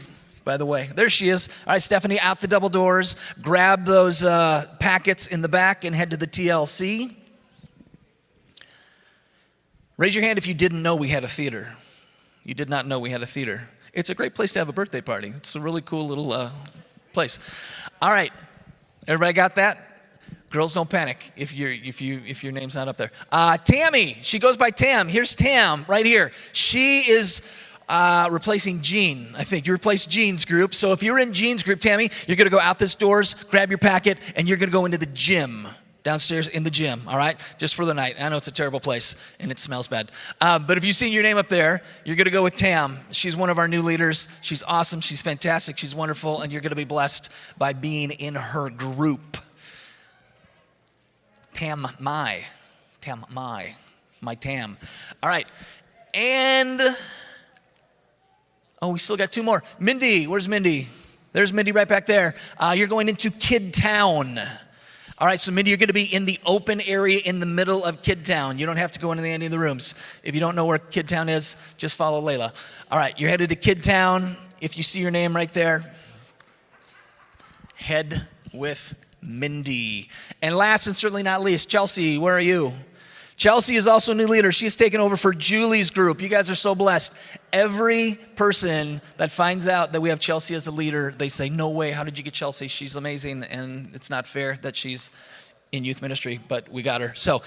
by the way? There she is. All right, Stephanie, out the double doors. Grab those packets in the back and head to the TLC. Raise your hand if you didn't know we had a theater. You did not know we had a theater. It's a great place to have a birthday party. It's a really cool little place. All right, everybody got that? Girls, don't panic if your name's not up there. Tammy, she goes by Tam. Here's Tam right here. She is replacing Jean. I think you replaced Jean's group. So if you're in Jean's group, Tammy, you're going to go out this doors, grab your packet, and you're going to go into the gym. Downstairs in the gym, all right? Just for the night. I know it's a terrible place and it smells bad. But if you see your name up there, you're going to go with Tam. She's one of our new leaders. She's awesome. She's fantastic. She's wonderful. And you're going to be blessed by being in her group. Tam. My Tam. All right. And, we still got 2 more. Mindy, where's Mindy? There's Mindy right back there. You're going into Kid Town. All right, so Mindy, you're going to be in the open area in the middle of Kid Town. You don't have to go into any of the rooms. If you don't know where Kid Town is, just follow Layla. All right, you're headed to Kid Town. If you see your name right there, head with Mindy. And last and certainly not least, Chelsea, where are you? Chelsea is also a new leader. She's taken over for Julie's group. You guys are so blessed. Every person that finds out that we have Chelsea as a leader, they say, no way, how did you get Chelsea? She's amazing, and it's not fair that she's in youth ministry, but we got her. So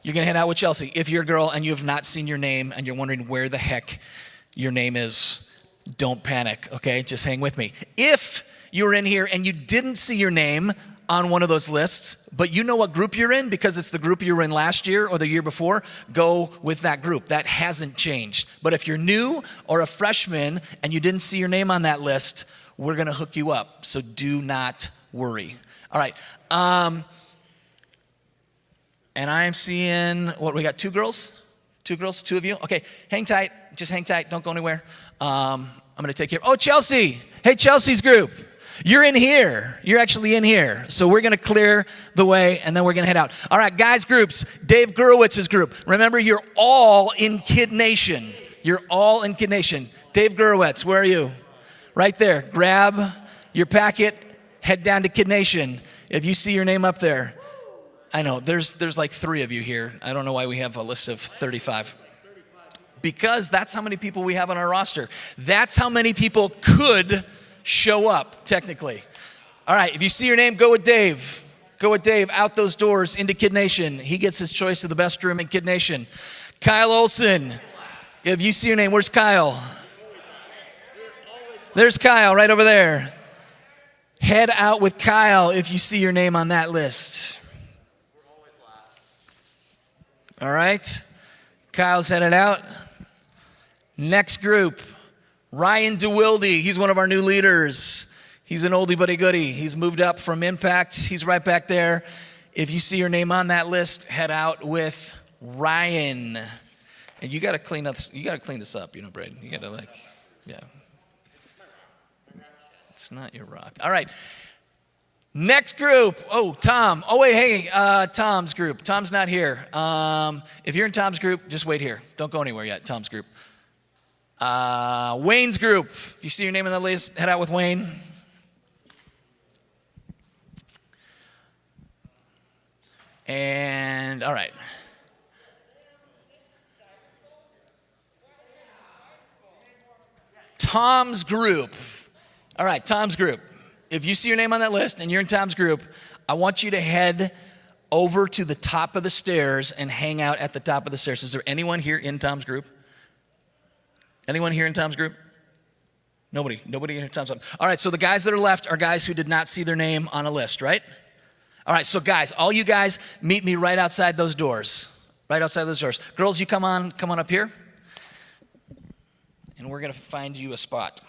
you're going to head out with Chelsea. If you're a girl and you have not seen your name and you're wondering where the heck your name is, don't panic, okay? Just hang with me. If you're in here and you didn't see your name on one of those lists, but you know what group you're in because it's the group you were in last year or the year before, go with that group. That hasn't changed. But if you're new or a freshman and you didn't see your name on that list, we're going to hook you up. So do not worry. All right. And I'm seeing, we got 2 girls? 2 girls, 2 of you? Okay, hang tight. Just hang tight. Don't go anywhere. I'm going to take care. Oh, Chelsea. Hey, Chelsea's group. You're in here. You're actually in here. So we're going to clear the way, and then we're going to head out. All right, guys, groups. Dave Gurowitz's group. Remember, you're all in Kid Nation. You're all in Kid Nation. Dave Gurowitz, where are you? Right there. Grab your packet. Head down to Kid Nation. If you see your name up there. I know, there's like 3 of you here. I don't know why we have a list of 35. because that's how many people we have on our roster. That's how many people could show up, technically. All right, if you see your name, go with Dave. Go with Dave out those doors into Kid Nation. He gets his choice of the best room in Kid Nation. Kyle Olson, if you see your name, where's Kyle? There's Kyle right over there. Head out with Kyle if you see your name on that list. All right, Kyle's headed out. Next group, Ryan DeWilde. He's one of our new leaders. He's an oldie but a goodie. He's moved up from Impact. He's right back there. If you see your name on that list, head out with Ryan. And you got to clean up. You got to clean this up, Braden. You got to yeah. It's not your rock. All right. Next group. Oh, Tom. Oh wait, hey, Tom's group. Tom's not here. If you're in Tom's group, just wait here. Don't go anywhere yet. Tom's group. Wayne's group. If you see your name on the list, head out with Wayne. And all right. Tom's group. All right, Tom's group. If you see your name on that list and you're in Tom's group, I want you to head over to the top of the stairs and hang out at the top of the stairs. Is there anyone here in Tom's group? Anyone here in Tom's group? Nobody in Tom's group. All right, so the guys that are left are guys who did not see their name on a list, right? All right, so guys, all you guys, meet me right outside those doors. Right outside those doors. Girls, you come on up here. And we're going to find you a spot.